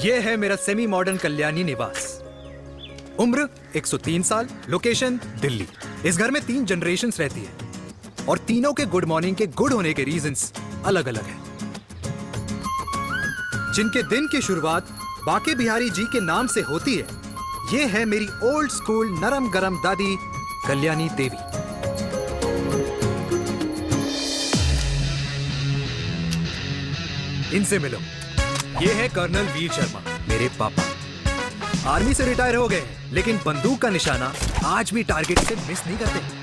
ये है मेरा सेमी मॉडर्न कल्याणी निवास। उम्र 103 साल, लोकेशन दिल्ली। इस घर में 3 जनरेशन्स रहती है और तीनों के गुड मॉर्निंग के गुड होने के रीजंस अलग अलग हैं। जिनके दिन की शुरुआत बाके बिहारी जी के नाम से होती है, ये है मेरी ओल्ड स्कूल नरम गरम दादी कल्याणी देवी। इनसे मिलो। ये है कर्नल वीर शर्मा, मेरे पापा। आर्मी से रिटायर हो गए, लेकिन बंदूक का निशाना आज भी टारगेट से मिस नहीं करते।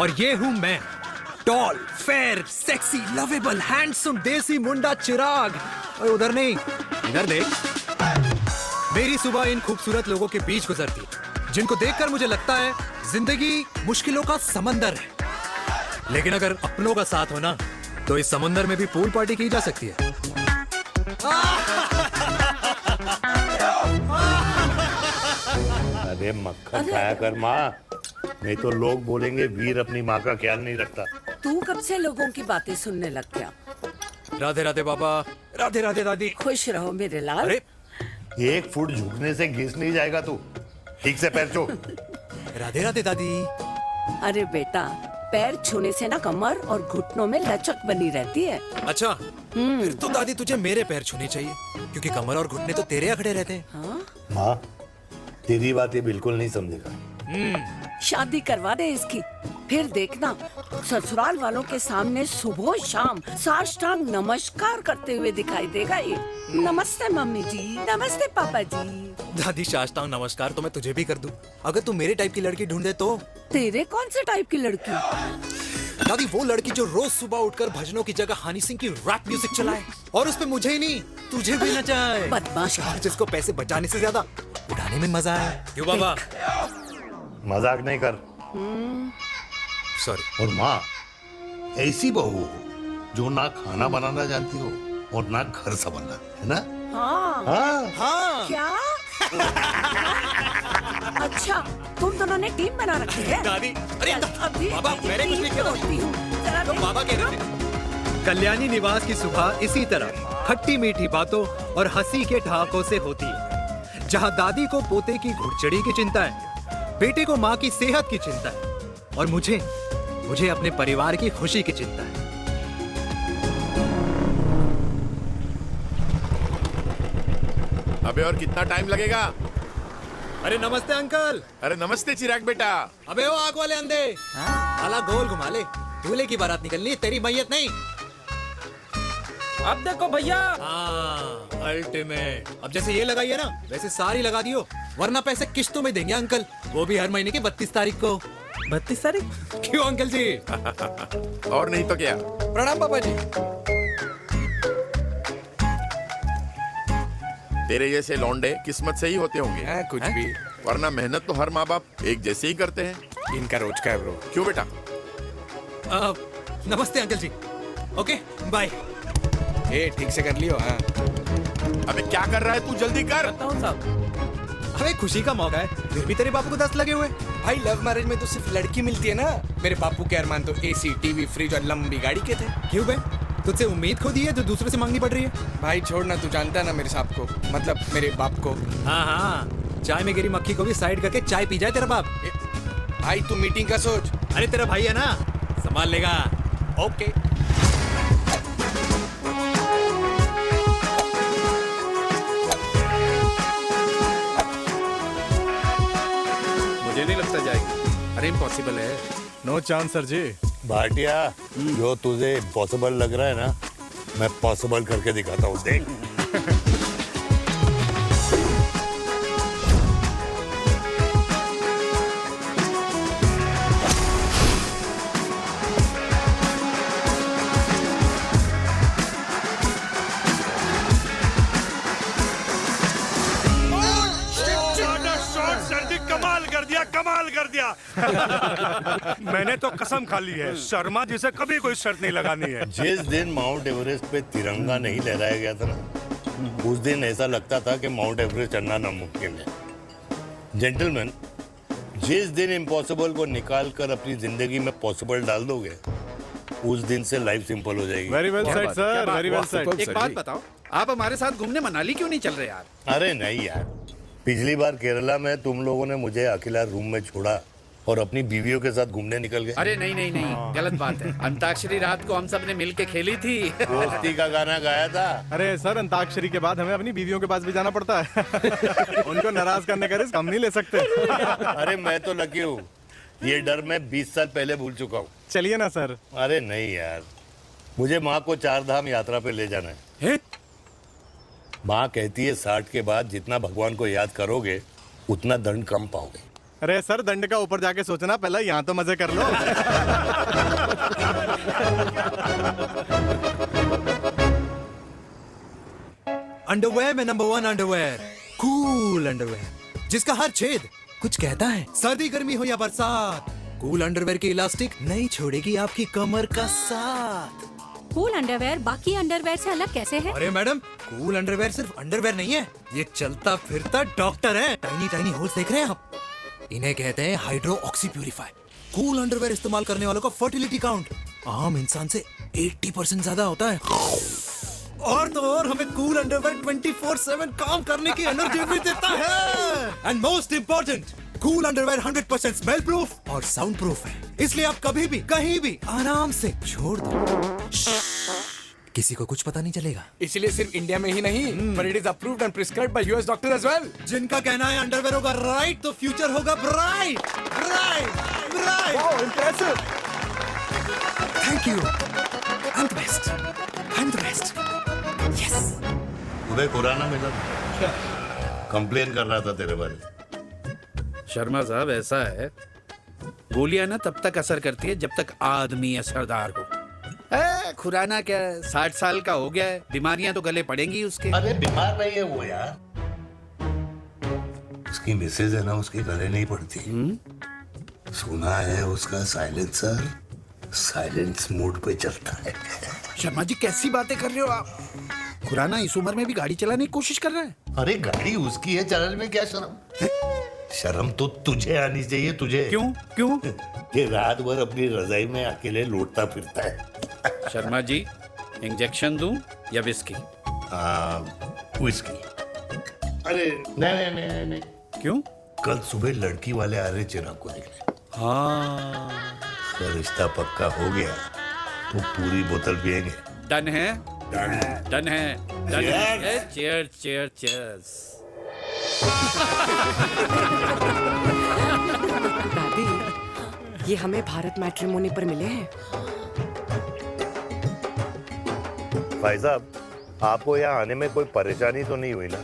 और ये हूं मैं, tall, fair, sexy, lovable, handsome desi मुंडा चिराग। और उधर नहीं, इधर देख। मेरी सुबह इन खूबसूरत लोगों के बीच गुजरती है, जिनको देखकर मुझे लगता है जिंदगी मुश्किलों का समंदर है। लेकिन अगर अपनों का साथ हो ना, तो इस समंदर में भी पूल पार्टी की जा सकती है। अरे मक्खन खाया कर माँ, नहीं तो लोग बोलेंगे वीर अपनी माँ का ख्याल नहीं रखता। तू कब से लोगों की बातें सुनने लग गया? राधे राधे बाबा, राधे राधे दादी। खुश रहो मेरे लाल। अरे 1 फुट झुकने से घिस नहीं जाएगा तू, ठीक से पैर छू। राधे राधे दादी। अरे बेटा, पैर छूने से ना कमर और घुटनों में लचक बनी रहती है। अच्छा, फिर तो दादी तुझे मेरे पैर छूने चाहिए, क्योंकि कमर और घुटने तो तेरे अखड़े रहते हैं। हाँ? माँ, तेरी बात ये बिल्कुल नहीं समझेगा। शादी करवा दे इसकी, फिर देखना ससुराल वालों के सामने सुबह शाम साष्टांग नमस्कार करते हुए दिखाई देगा ये। नमस्ते मम्मी जी, नमस्ते पापा जी। दादी साष्टांग नमस्कार तो मैं तुझे भी कर दूं, अगर तू मेरे टाइप की लड़की ढूंढे तो। तेरे कौन से टाइप की लड़की? दादी वो लड़की जो रोज सुबह उठकर भजनों की जगह हनी सिंह की रैप म्यूजिक चलाए, और उसपे मुझे ही नहीं तुझे भी नचाए। बदमाश। जिसको पैसे बचाने से ज्यादा उड़ाने में मजा है। क्यों बाबा? मजाक नहीं कर। सॉरी। और माँ, ऐसी बहू हो जो ना खाना बनाना जानती हो और ना घर संभालना, है ना? हाँ। हाँ हाँ क्या? अच्छा, तुम दोनों ने टीम बना रखी है? दादी, अरे अभी बाबा, मैंने कुछ नहीं किया। होती हूँ। जरा तो देख। बाबा कह रहे थे। कल्याणी निवास की सुबह इसी तरह खट्टी मीठी बातों और हंसी के ठहाकों से होती है, जहां दादी को पोते की घुड़चड़ी की चिंता है, बेटे को माँ की सेहत की चिंता है, और मुझे अपने परिवार की खुशी की चिंता है। अबे और कितना टाइम लगेगा? अरे नमस्ते अंकल। अरे नमस्ते चिराग बेटा। अबे वो आग वाले अंधे, साला गोल घुमा ले। दूल्हे की बारात निकलनी है, तेरी मैयत नहीं। अब देखो भैया। हाँ, अल्टीमेट। अब जैसे ये लगाई है ना, वैसे सारी लगा दियो, वरना पैसे किश्तों में देंगे अंकल, वो भी हर महीने की 32 तारीख को। 32 तारीख? क्यों अंकल जी? और नहीं तो क्या। प्रणाम पापा जी। तेरे जैसे लौंडे किस्मत से ही होते होंगे। कुछ भी, वरना मेहनत तो हर माँ बाप एक जैसे ही करते हैं। इनका रोज का है ब्रो। क्यों बेटा? नमस्ते अंकल जी। Okay bye. ए ठीक से कर लियो। हाँ अबे क्या कर रहा है तू, जल्दी कर। बताओ साहब। अरे खुशी का मौका है, फिर भी तेरे बापू को 10 लगे हुए। भाई लव मैरिज में तो सिर्फ लड़की मिलती है ना। मेरे बापू के अरमान तो एसी, टीवी, फ्रिज और लंबी गाड़ी के थे। क्यों बे? तुझसे उम्मीद खो दी है जो दूसरों से मांगनी पड़ रही है? भाई छोड़ना, तू जानता है ना मेरे साहब को, मतलब मेरे बाप को। हाँ हाँ, चाय में गिरी मक्खी को भी साइड करके चाय पी जाए तेरा बाप। भाई तू मीटिंग का सोच। अरे तेरा भाई है ना, संभाल लेगा। ओके। मुझे नहीं लगता जाएगी। अरे इम्पॉसिबल है। नो चांस सर जी। भाटिया, जो तुझे इम्पॉसिबल लग रहा है ना, मैं पॉसिबल करके दिखाता हूँ, देख। कमाल कर दिया। मैंने तो कसम खा ली है, शर्मा जी से कभी कोई शर्त नहीं लगानी है। जिस दिन माउंट एवरेस्ट पे तिरंगा नहीं लहराया गया था ना, उस दिन ऐसा लगता था कि माउंट एवरेस्ट चढ़ना नामुमकिन है। जेंटलमैन, जिस दिन इम्पॉसिबल को निकाल कर अपनी जिंदगी में पॉसिबल डाल दोगे, उस दिन से लाइफ सिंपल हो जाएगी। Very well said sir, very well said. एक बात बताओ, आप हमारे साथ घूमने मनाली क्यों नहीं चल रहे यार? अरे नहीं यार, पिछली बार केरला में तुम लोगों ने मुझे अकेला रूम में छोड़ा और अपनी बीवियों के साथ घूमने निकल गए। अरे नहीं नहीं नहीं, गलत बात है। अंताक्षरी रात को हम सब ने मिल के खेली थी। दोस्ती का गाना गाया था। अरे सर, अंताक्षरी के बाद हमें अपनी बीवियों के पास भी जाना पड़ता है। उनको नाराज करने का रिस्क हम नहीं ले सकते। अरे मैं तो लकी हूँ, ये डर मैं 20 साल पहले भूल चुका हूँ। चलिए ना सर। अरे नहीं यार, मुझे माँ को 4 धाम यात्रा पे ले जाना है। माँ कहती है 60 के बाद जितना भगवान को याद करोगे उतना दंड कम पाओगे। अरे सर, दंड का ऊपर जाके सोचना, पहले यहाँ तो मजे कर लो। अंडरवेयर में नंबर 1 अंडरवेयर, कूल अंडरवेयर, जिसका हर छेद कुछ कहता है। सर्दी गर्मी हो या बरसात, कूल अंडरवेयर की इलास्टिक नहीं छोड़ेगी आपकी कमर का साथ। कूल अंडरवेयर बाकी अंडरवेयर से अलग कैसे है? अरे मैडम, कूल अंडरवेयर सिर्फ अंडरवेयर नहीं है, ये चलता फिरता डॉक्टर है। टाइनी टाइनी होल्स देख रहे हैं आप? इन्हें कहते हैं hydro oxy purifier. Cool underwear इस्तेमाल करने वालों का फर्टिलिटी काउंट आम इंसान से 80% ज्यादा होता है। और तो और हमें कूल अंडरवेयर 24/7 काम करने की एनर्जी भी देता है। And most important, cool underwear 100% smell proof और साउंड प्रूफ है, इसलिए आप कभी भी कहीं भी आराम से छोड़ दो, किसी को कुछ पता नहीं चलेगा। इसीलिए सिर्फ इंडिया में ही नहीं, पर it is approved and prescribed by US doctor as well. जिनका कहना है अंडरवेयर होगा राइट तो फ्यूचर होगा bright. Right right. Oh, impressive. Thank you. I am the best, I am the best. Yes. Uday Khurana मिला, कंप्लेन कर रहा था तेरे बारे में। शर्मा साहब, ऐसा है, गोलियां ना तब तक असर करती है जब तक आदमी असरदार हो। खुराना क्या 60 साल का हो गया है, बीमारियां तो गले पड़ेंगी उसके। अरे बीमार नहीं है वो यार, उसकी मिसेज है ना, उसके गले नहीं पड़ती। सुना है उसका साइलेंसर साइलेंस मोड पे चलता है। शर्मा जी, कैसी बातें कर रहे हो आप? खुराना इस उम्र में भी गाड़ी चलाने की कोशिश कर रहा है। अरे गाड़ी उसकी है, चलाने में क्या शर्म? शर्म तो तुझे आनी चाहिए, तुझे। क्यों क्यों? ये रात भर अपनी रजाई में अकेले लौटता फिरता है। शर्मा जी, इंजेक्शन दूं या विस्की? विस्की। अरे नहीं नहीं नहीं नहीं। क्यों? कल सुबह लड़की वाले आ रहे चिराग को देखने। हाँ, अगर रिश्ता पक्का हो गया तो पूरी बोतल पिएंगे। डन है, डन है, डन है, डन है। Cheer cheer cheers. दादी, ये हमें भारत मैट्रिमोनी पर मिले हैं। भाई साहब, आपको यहाँ आने में कोई परेशानी तो नहीं हुई ना?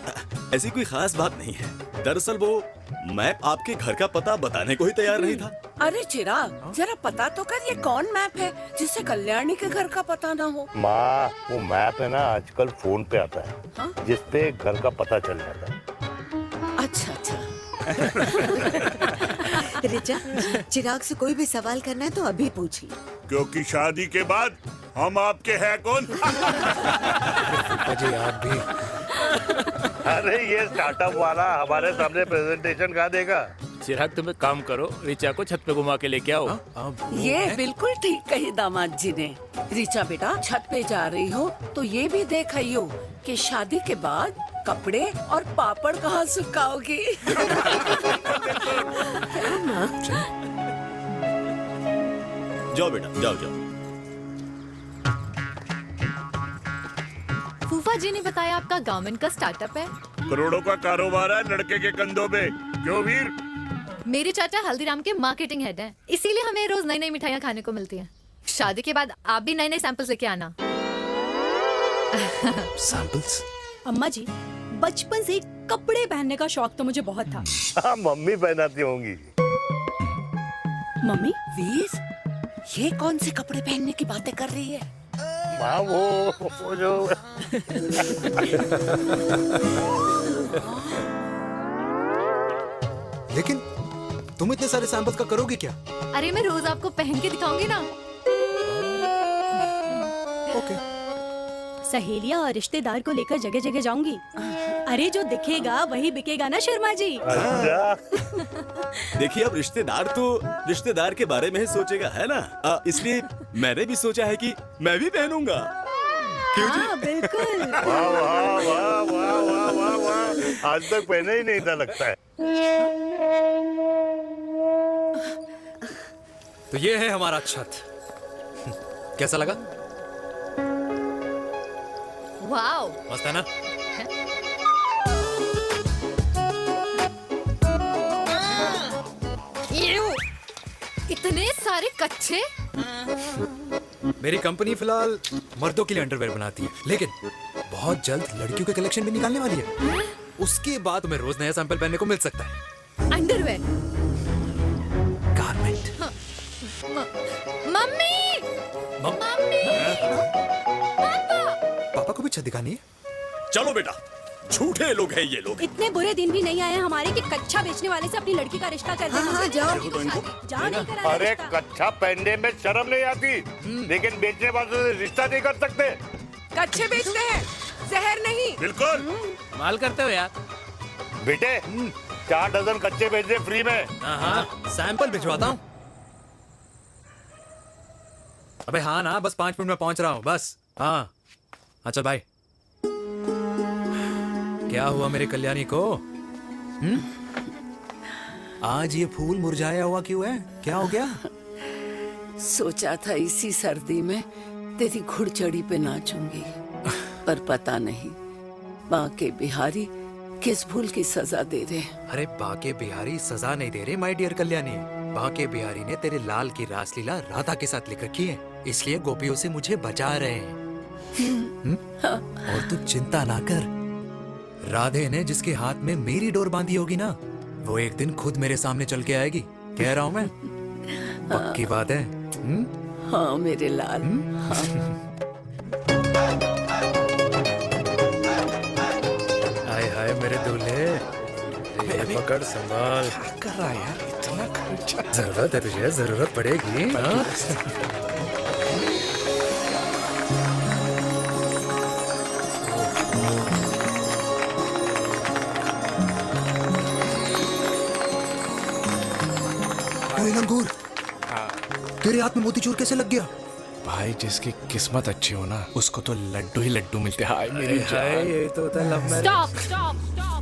ऐसी कोई खास बात नहीं है। दरअसल वो मैप आपके घर का पता बताने को ही तैयार नहीं था। अरे चिराग, जरा पता तो कर, ये कौन मैप है जिससे कल्याणी के घर का पता ना हो? माँ, वो मैप है ना आजकल फोन पे आता है। हाँ? जिसपे घर का पता चल जाता है। अच्छा अच्छा। रिचा, चिराग से कोई भी सवाल करना है तो अभी पूछिए। क्योंकि शादी के बाद हम आपके हैं कौन? अजय आप भी। अरे ये स्टार्टअप वाला हमारे सामने प्रेजेंटेशन कहाँ देगा? चिराग, तुम एक काम करो, रिचा को छत पे घुमा के लेके आओ। ये बिल्कुल ठीक कही दामाद जी ने। रिचा बेटा, छत पे जा रही हो तो ये भी देख आइयो कि शादी के बाद कपड़े और पापड़ कहाँ सुखाओगी। जाओ बेटा, जाओ जाओ। फूफा जी ने बताया आपका गारमेंट का स्टार्टअप है। करोड़ों का कारोबार है लड़के के कंधों पे। क्यों वीर? मेरे चाचा हल्दीराम के मार्केटिंग हेड हैं, इसीलिए हमें रोज नई नई मिठाइयाँ खाने को मिलती हैं। शादी के बाद आप भी नए नए सैंपल्स लेके आना। सैंपल्स? अम्मा जी, बचपन से कपड़े पहनने का शौक तो मुझे बहुत था। हाँ, मम्मी पहनाती होंगी। मम्मी? वीर, ये कौन से कपड़े पहनने की बातें कर रही है? माँ, वो जो लेकिन तुम इतने सारे सैंपल्स का करोगे क्या? अरे मैं रोज आपको पहन के दिखाऊंगी ना। ओके। सहेलियां और रिश्तेदार को लेकर जगह जगह जाऊंगी। अरे जो दिखेगा वही बिकेगा ना शर्मा जी। देखिए अब रिश्तेदार तो रिश्तेदार के बारे में ही सोचेगा, है ना? इसलिए मैंने भी सोचा है कि मैं भी पहनूंगा। क्यों जी? हाँ बिल्कुल। वाह वाह वाह वाह वाह वाह वाह, आज तक पहने ही नहीं था लगता है। तो ये है हमारा छत। कैसा लगा? वाओ, मस्त है ना? इतने सारे कच्चे। मेरी कंपनी फिलहाल मर्दों के लिए अंडरवेयर बनाती है, लेकिन बहुत जल्द लड़कियों के कलेक्शन भी निकालने वाली है। उसके बाद तुम्हें रोज नया सैंपल पहनने को मिल सकता है। अंडरवेयर। गारमेंट। मम्मी। मम्मी। पापा को भी छत दिखानी है। चलो बेटा, झूठे लोग हैं ये लोग। इतने बुरे दिन भी नहीं आए हमारे कि कच्चा बेचने वाले से अपनी लड़की का रिश्ता कर दें। हाँ, जाओ। जाओ नहीं करा अरे रिश्ता। कच्चा पहनने में शर्म नहीं आती, लेकिन बेचने वालों से रिश्ता नहीं कर सकते। कच्चे बेचते हैं, जहर नहीं। बिल्कुल। माल करते हो यार। बेटे 4 डजन कच्चे भेज दे फ्री में। हाँ, सैंपल भिजवाता हूँ। अबे हाँ ना, बस 5 मिनट में पहुंच रहा हूँ बस। हाँ, अच्छा भाई। क्या हुआ मेरे कल्याणी को? आज ये फूल मुरझाया हुआ क्यों है? क्या हो गया? सोचा था इसी सर्दी में तेरी घुड़चड़ी पे नाचूंगी, पर पता नहीं बाके बिहारी किस भूल की सजा दे रहे। अरे बाके बिहारी सजा नहीं दे रहे माय डियर कल्याणी। बाके बिहारी ने तेरे लाल की रासलीला राधा के साथ लिख रखी है, इसलिए गोपियों से मुझे बचा रहे हैं। और तू चिंता ना कर, राधे ने जिसके हाथ में मेरी डोर बांधी होगी ना, वो एक दिन खुद मेरे सामने चल के आएगी। कह रहा हूँ मैं, पक्की बात है। हाँ मेरे लाल। हाय हाय मेरे दूल्हे, ये पकड़ संभाल। क्या कर रहा है यार, इतना खर्चा। जरूरत है तुझे, जरूरत पड़ेगी। हाँ? अंगूर, तेरे हाथ में मोतीचूर कैसे लग गया? भाई जिसकी किस्मत अच्छी हो ना, उसको तो लड्डू ही लड्डू मिलते हैं। हाय मेरी जान। ये तो होता है love marriage. Stop stop stop.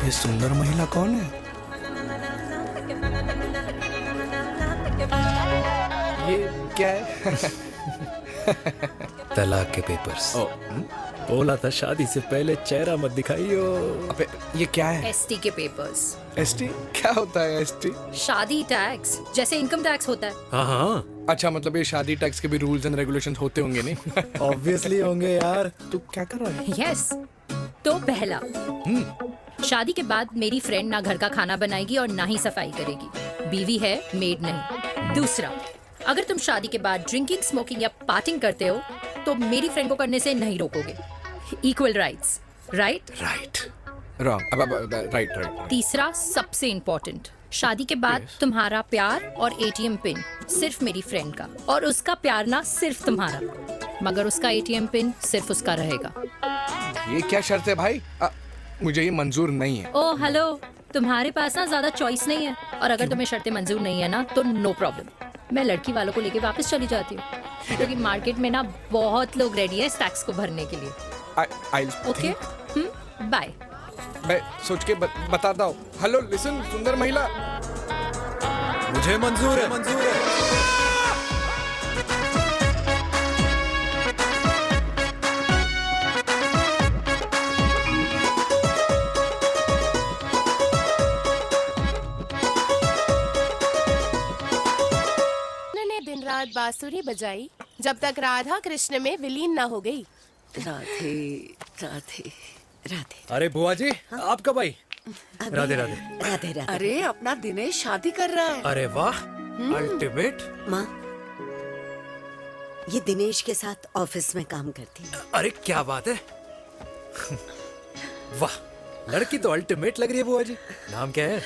ये सुंदर महिला कौन है? ये क्या है? तलाक के पेपर्स। बोला था शादी से पहले चेहरा मत दिखाइयो। अबे ये क्या है? एसटी के पेपर्स। एसटी क्या होता है? एसटी शादी टैक्स, जैसे इनकम टैक्स होता है। हाँ हाँ, अच्छा, मतलब ये शादी टैक्स के भी रूल्स एंड रेगुलेशंस होते होंगे नहीं? ऑब्वियसली होंगे यार। तू क्या कर रहा है? यस। तो पहला, शादी के बाद मेरी फ्रेंड ना घर का खाना बनाएगी और ना ही सफाई करेगी, बीवी है, मेड नहीं। दूसरा, अगर तुम शादी के बाद ड्रिंकिंग, स्मोकिंग या पार्टिंग करते हो तो मेरी फ्रेंड को करने से नहीं रोकोगे। Equal rights, right? Right. Wrong. अब राइट राइट। तीसरा, सबसे इम्पोर्टेंट, शादी के बाद तुम्हारा प्यार और एटीएम पिन सिर्फ मेरी फ्रेंड का, और उसका प्यार ना सिर्फ तुम्हारा, मगर उसका एटीएम पिन सिर्फ उसका रहेगा। ये क्या शर्त है भाई? मुझे ये मंजूर नहीं है। ओ हेलो, तुम्हारे पास ना ज्यादा चॉइस नहीं है, और अगर तुम्हें शर्तें मंजूर नहीं है ना तो नो प्रॉब्लम, मैं लड़की वालों को लेके वापस चली जाती हूँ, क्योंकि मार्केट में ना बहुत लोग रेडी है इस टैक्स को भरने के लिए। Okay, bye. मैं सोच के बताता हूँ। हेलो लिसन, सुंदर महिला। मुझे मंजूर है, मंजूर है। दिन रात बांसुरी बजाई जब तक राधा कृष्ण में विलीन न हो गई। राधे राधे राधे। अरे बुआ जी, आप कब आई? राधे राधे। राधे राधे। अरे अपना दिनेश शादी कर रहा है। अरे वाह, अल्टीमेट। माँ, ये दिनेश के साथ ऑफिस में काम करती है। अरे क्या बात है। वाह, लड़की तो अल्टीमेट लग रही है बुआ जी। नाम क्या है?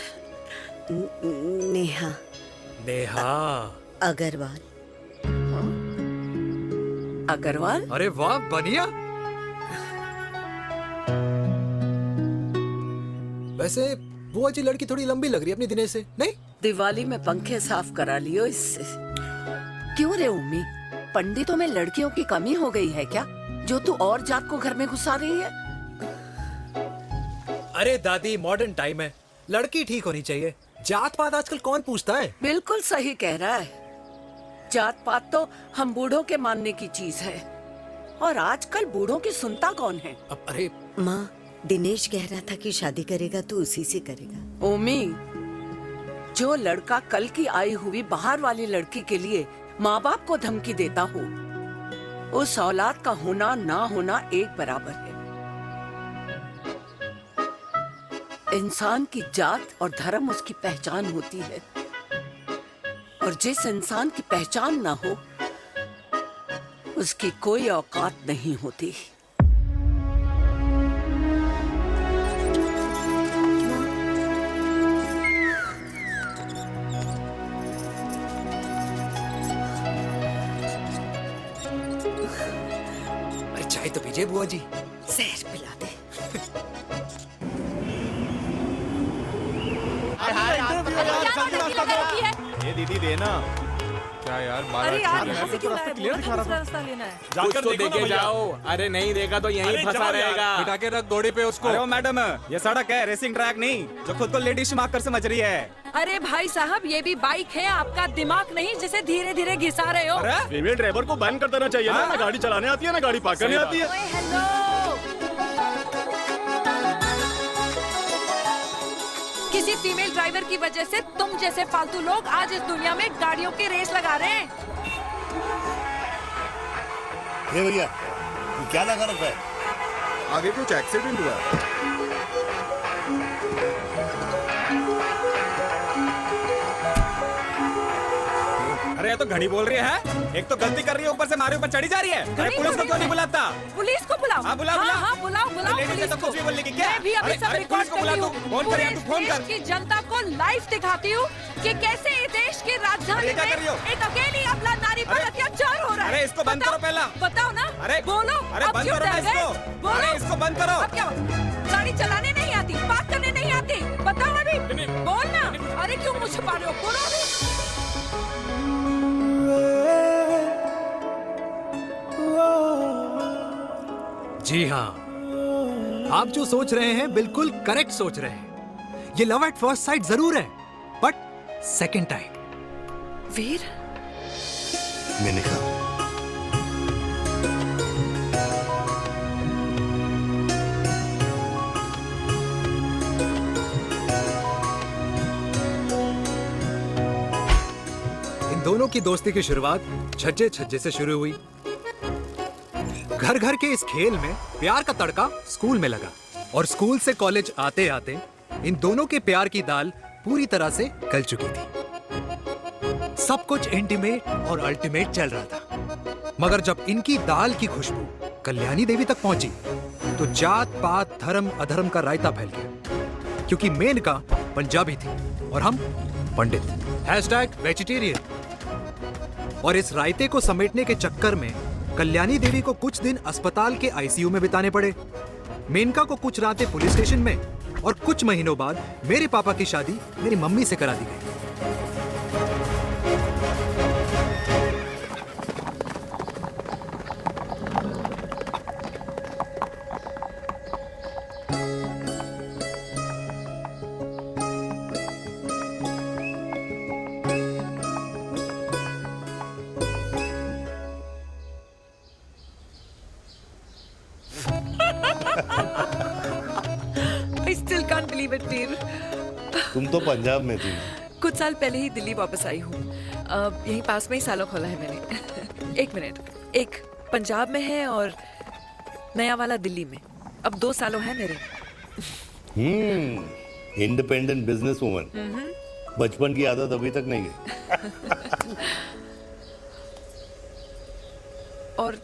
नेहा। नेहा अग्रवाल। अग्रवाल? अरे वाह, बढ़िया। वैसे बुआ जी लड़की थोड़ी लंबी लग रही है अपनी दिनेश से, नहीं? दिवाली में पंखे साफ करा लियो इससे। क्यों रे उम्मी, पंडितों में लड़कियों की कमी हो गई है क्या, जो तू और जात को घर में घुसा रही है? अरे दादी, मॉडर्न टाइम है, लड़की ठीक होनी चाहिए। जात पात आजकल कौन पूछता है? बिल्कुल सही कह रहा है। जात पात तो हम बूढ़ों के मानने की चीज है, और आजकल बूढ़ों की सुनता कौन है? अरे माँ, दिनेश कह रहा था कि शादी करेगा तो उसी से करेगा। ओमी, जो लड़का कल की आई हुई बाहर वाली लड़की के लिए माँ बाप को धमकी देता हो, उस औलाद का होना ना होना एक बराबर है। इंसान की जात और धर्म उसकी पहचान होती है, और जिस इंसान की पहचान ना हो उसकी कोई औकात नहीं होती। अरे चाय तो पीजिए बुआ जी। जहर पिला दे। ये दीदी देना। क्या यार, अरे यार, यहाँ से क्यों लाए? बोला था दूसरा रास्ता लेना है। जाकर तो देखो देखे ना जाओ। अरे नहीं देखा तो यहीं फंसा रहेगा। बिठा के रख घोड़ी पे उसको। अरे वो मैडम, ये सड़क है, रेसिंग ट्रैक नहीं, जो खुद को लेडी शिमाक कर समझ रही है। अरे भाई साहब, ये भी बाइक है, आपका दिमाग नहीं जिसे धीरे धीरे घिसा रहे हो। फीमेल ड्राइवर को बैन कर देना चाहिए ना गाड़ी चलाने आती है ना गाड़ी पार्क करने आती है। हेलो, किसी फीमेल ड्राइवर की वजह से तुम जैसे फालतू लोग आज इस दुनिया में गाड़ियों की रेस लगा रहे हैं। ये भैया, ये क्या लगा रखा है? आगे कुछ एक्सीडेंट हुआ है। अरे ये तो घड़ी बोल रही है, एक तो गलती कर रही है, ऊपर से हमारे ऊपर चढ़ी जा रही है। अरे पुलिस को क्यों नहीं बुलाता? पुलिस को बुलाओ। हाँ, बुलाओ, बुलाओ। हाँ, बुलाओ बुलाओ लेडीज पुलिस तो को। कुछ भी बोलने की क्या? मैं भी अभी सब अरे रिकॉर्ड पुलिस को बुला कर तू, रही हूँ। फोन कर यार, तू फोन कर। देश की जनता को लाइव दिखाती हूँ कि कैसे इस देश की राजधानी अरे क्या कर रही हो? में एक अकेली अबला नारी पर अत्याचार हो रहा है। अरे इसको बंद करो पहला। बताओ ना। अरे बोलो। अरे अब बंद क्यों करो ना डर गए? इसको। बोलो। अरे इसको बंद करो। अब क्या? गाड़ी चलाने नहीं आती, बात करने नहीं आती, बताओ अभी। बोल ना। अरे क्यों मुझे छुपा रहे हो? बोलो अभी। जी हाँ, आप जो सोच रहे हैं बिल्कुल करेक्ट सोच रहे हैं। ये लव एट फर्स्ट साइट जरूर है, बट सेकंड टाइम। वीर, मैंने कहा इन दोनों की दोस्ती की शुरुआत छज्जे छज्जे से शुरू हुई। घर घर के इस खेल में प्यार का तड़का स्कूल में लगा, और स्कूल से कॉलेज आते आते इन दोनों के प्यार की दाल पूरी तरह से गल चुकी थी। सब कुछ इंटीमेट और अल्टीमेट चल रहा था, मगर जब इनकी दाल की खुशबू कल्याणी देवी तक पहुंची तो जात पात धर्म अधर्म का रायता फैल गया, क्योंकि मेनका पंजाबी थी और हम पंडित। #वेजिटेरियन। और इस रायते को समेटने के चक्कर में कल्याणी देवी को कुछ दिन अस्पताल के आईसीयू में बिताने पड़े, मेनका को कुछ रातें पुलिस स्टेशन में, और कुछ महीनों बाद मेरे पापा की शादी मेरी मम्मी से करा दी गई। I still can't believe it, वीर। तुम तो पंजाब में थी। कुछ साल पहले ही दिल्ली वापस आई हूँ। यहीं पास में ही सालों खोला है मैंने। एक मिनट, एक पंजाब में है और नया वाला दिल्ली में। अब 2 सालों है मेरे। इंडिपेंडेंट बिजनेस वुमन, बचपन की आदत अभी तक नहीं गई। और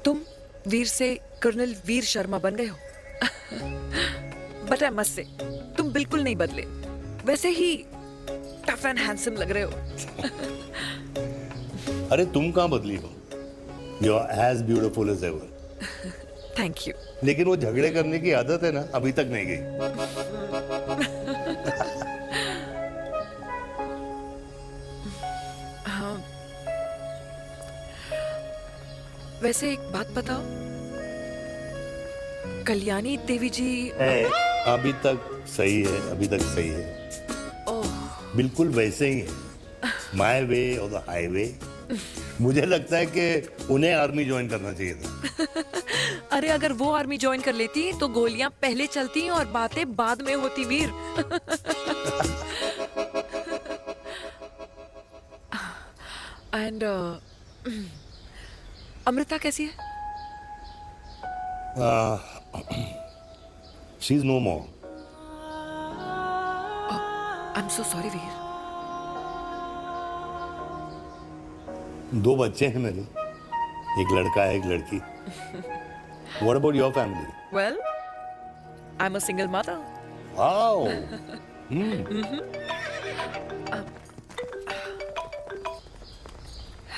तुम वीर से कर्नल वीर शर्मा बन गए हो। बट आई मस्ट से तुम बिल्कुल नहीं बदले, वैसे ही टफ एंड हैंडसम लग रहे हो। अरे तुम कहाँ बदली हो? You are as beautiful as ever. Thank you. लेकिन वो झगड़े करने की आदत है ना, अभी तक नहीं गई। हाँ। वैसे एक बात बताओ, कल्याणी देवी जी अभी तक सही है, अभी तक सही है। बिल्कुल वैसे ही है, माय वे और द हाईवे। मुझे लगता है कि उन्हें आर्मी ज्वाइन करना चाहिए था। अरे अगर वो आर्मी ज्वाइन कर लेती तो गोलियां पहले चलती और बातें बाद में होती वीर। एंड अमृता कैसी है? She is no more. I am so sorry Veer. 2 बच्चे हैं मेरे, एक लड़का है, एक लड़की। What about your family? Well, I'm a single mother. Wow.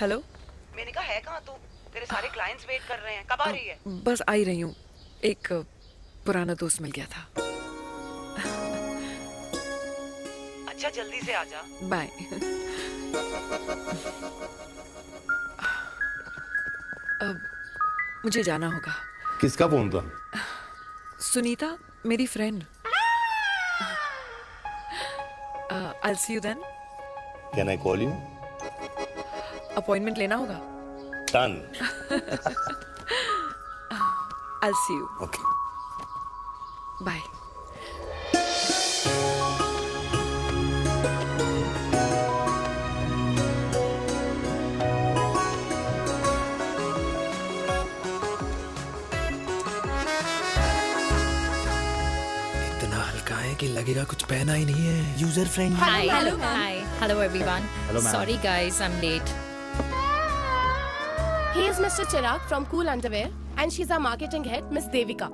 Hello. मैंने कहा है कहाँ तू? तेरे सारे क्लाइंट्स वेट कर रहे हैं, कब आ रही है? बस आ ही रही हूँ, एक पुराना दोस्त मिल गया था। अच्छा जल्दी से आ जा। बाय। अब मुझे जाना होगा। किसका फोन था? सुनीता, मेरी friend. I'll see you then. Can I call you? Appointment लेना होगा। Done. I'll see you. Okay. Bye. इतना हल्का है कि लगेगा कुछ पहना ही नहीं है। User friendly. Hello everyone. Hello, ma'am. Sorry guys, I'm late. He is Mr. Chirag from Cool Underwear and she's our marketing head, Miss Devika.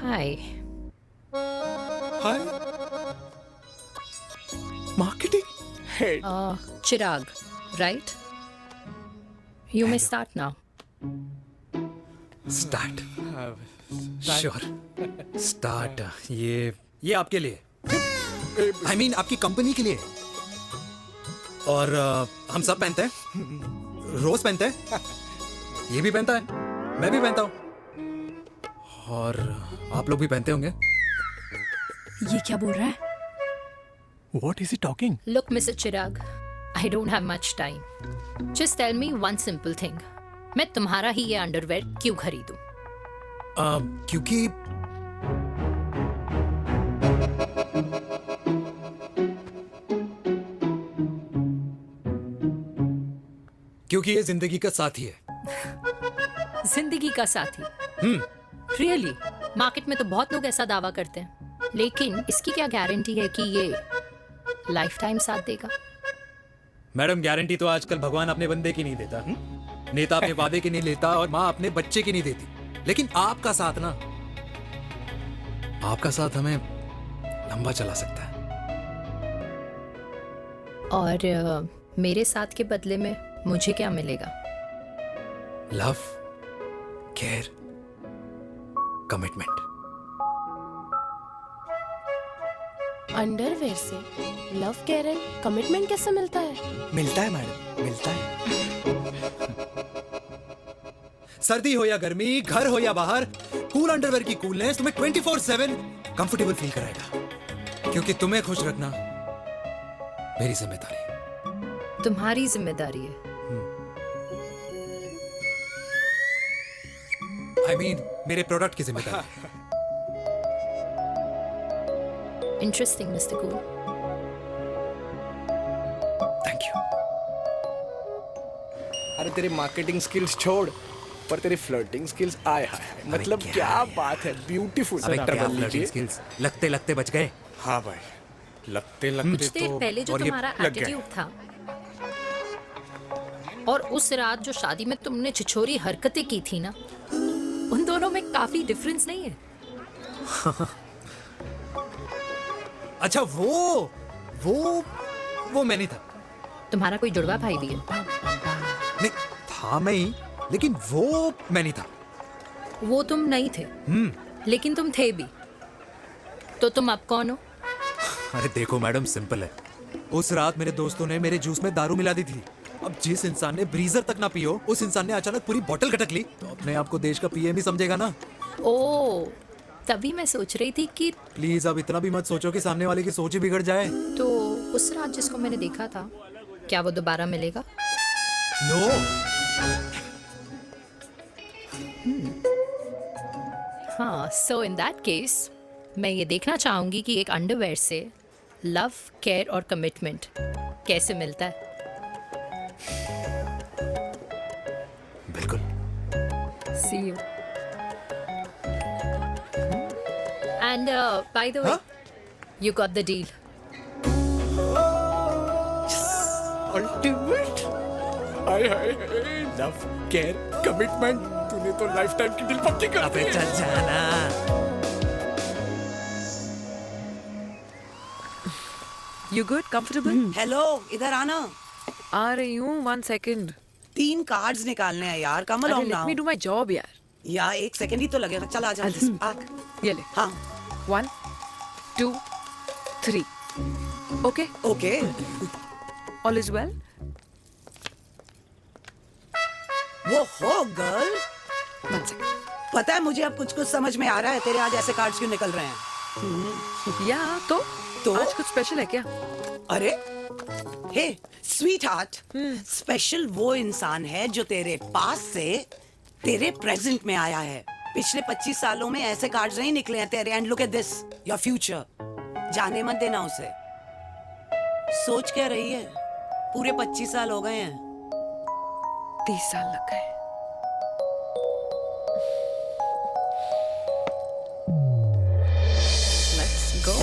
Hi. Hi. Marketing head. Chirag, right? You may start now. Start. Sure. Start. ये आपके लिए, I mean आपकी company के लिए। और हम सब पहनते हैं, रोज पहनते हैं, ये भी पहनता है, मैं भी पहनता हूँ, और आप लोग भी पहनते होंगे। ये क्या बोल रहा है? What is he talking? Look, Mr. Chirag, I don't have much time. Just tell me one simple thing. मैं तुम्हारा ही ये अंडरवेयर क्यों खरीदूं? क्योंकि ये जिंदगी का साथी है। जिंदगी का साथी? Really? मार्केट में तो बहुत लोग ऐसा दावा करते हैं, लेकिन इसकी क्या गारंटी है कि ये लाइफ टाइम साथ देगा? मैडम, गारंटी तो आजकल भगवान अपने बंदे की नहीं देता, नेता अपने वादे की नहीं लेता, और माँ अपने बच्चे की नहीं देती। लेकिन आपका साथ ना, आपका साथ हमें लंबा चला सकता है। और मेरे साथ के बदले में मुझे क्या मिलेगा? Love, care, commitment. अंडरवेयर से लव, केयर एंड कमिटमेंट कैसे मिलता है? मिलता है मैडम, मिलता है। सर्दी हो या गर्मी, घर हो या बाहर, कूल अंडरवेयर की कूलनेस तुम्हें 24/7 कंफर्टेबल फील कराएगा। क्योंकि तुम्हें खुश रखना मेरी जिम्मेदारी है। तुम्हारी जिम्मेदारी है? I mean, मेरे प्रोडक्ट की जिम्मेदारी है। Interesting, Mr. Cool. Thank you. अरे तेरी मार्केटिंग स्किल्स छोड़, पर तेरी फ्लर्टिंग स्किल्स आए हाय, मतलब क्या बात है, ब्यूटीफुल। स्किल्स लगते लगते बच गए। हाँ भाई, लगते कुछ लगते देर तो पहले जो और ये तुम्हारा लग गए। एटीट्यूड था और उस रात जो शादी में तुमने छिछोरी हरकतें की थी ना, उन दोनों में काफी डिफरेंस नहीं है? अच्छा वो मैं नहीं था। तुम्हारा कोई जुड़वा भाई भी है? नहीं था मैं ही, लेकिन वो मैं नहीं था। वो तुम नहीं थे, लेकिन तुम थे भी। तो तुम अब कौन हो? अरे देखो मैडम, सिंपल है। उस रात मेरे दोस्तों ने मेरे जूस में दारू मिला दी थी। अब जिस इंसान ने ब्रीजर तक ना पियो, उस इंसान ने अचानक पूरी बोतल खटक ली, तो अपने आप को देश का पीएम ही समझेगा ना। ओ, तभी मैं सोच रही थी कि प्लीज अब इतना भी मत सोचो कि सामने वाले की सोच ही बिगड़ जाए। तो उस रात जिसको मैंने देखा था, क्या वो दोबारा मिलेगा? नो। हाँ, सो इन दैट केस मैं ये देखना चाहूंगी कि एक अंडरवेयर से लव, केयर और कमिटमेंट कैसे मिलता है। बिल्कुल। See you. And by the way, you got the deal. Ultimate. Hi hi, love, care, commitment, तूने तो लाइफ टाइम की डील पक्की कर दी है। चल जाना। You good? Comfortable? हेलो, इधर आना। आ रही हूँ, 1 second. 3 कार्ड्स निकालने हैं यार, कम अरे along let now। me do my job यार. यार 1 सेकंड ही तो लगेगा, चल आ जा। आ। ये ले. हाँ। 1, 2, 3. Okay? Okay। All is well? वो हो गर्ल। 1 second. पता है मुझे अब कुछ समझ में आ रहा है, तेरे आज ऐसे कार्ड्स क्यों निकल रहे हैं। या तो आज कुछ स्पेशल है क्या? अरे हे स्वीट हार्ट, स्पेशल वो इंसान है जो तेरे पास से तेरे प्रेजेंट में आया है। पिछले 25 सालों में ऐसे कार्ड्स नहीं निकले हैं तेरे। And look at this, your future. जाने मत देना उसे। सोच क्या रही है, पूरे 25 साल हो गए हैं। 30 साल लग गए। Let's go.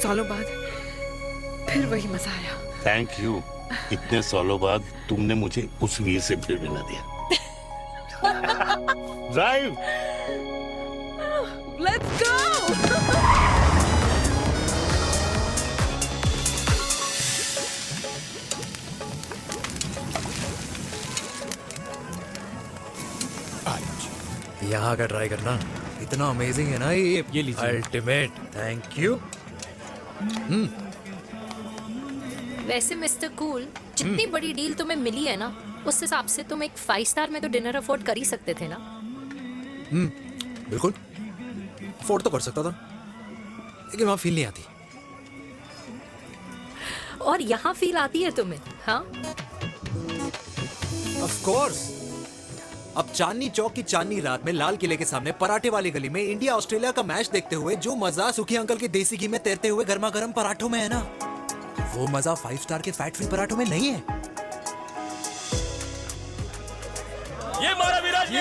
सालों बाद फिर वही मजा आया। Thank you. इतने सालों बाद तुमने मुझे उस वीर से फिर मिला दिया। ड्राइव। Let's go. यहाँ का ट्राई करना, इतना अमेजिंग है ना ये लीजिए। अल्टीमेट। Thank you. वैसे मिस्टर कूल, जितनी बड़ी डील तुम्हें मिली है ना, उस हिसाब से तुम एक 5 स्टार में तो डिनर अफोर्ड कर ही सकते थे ना। बिल्कुल अफोर्ड तो कर सकता था, लेकिन वहां फील नहीं आती। और यहाँ फील आती है तुम्हें? हाँ, ऑफ कोर्स। अब चांदनी चौक की चांदनी रात में लाल किले के सामने पराठे वाली गली में इंडिया ऑस्ट्रेलिया का मैच देखते हुए जो मजा सुखी अंकल के देसी घी में तैरते हुए गर्मा गर्म पराठों में है ना, वो मजा 5 स्टार के फैट फ्री पराठों में नहीं है। ये मारा विराज।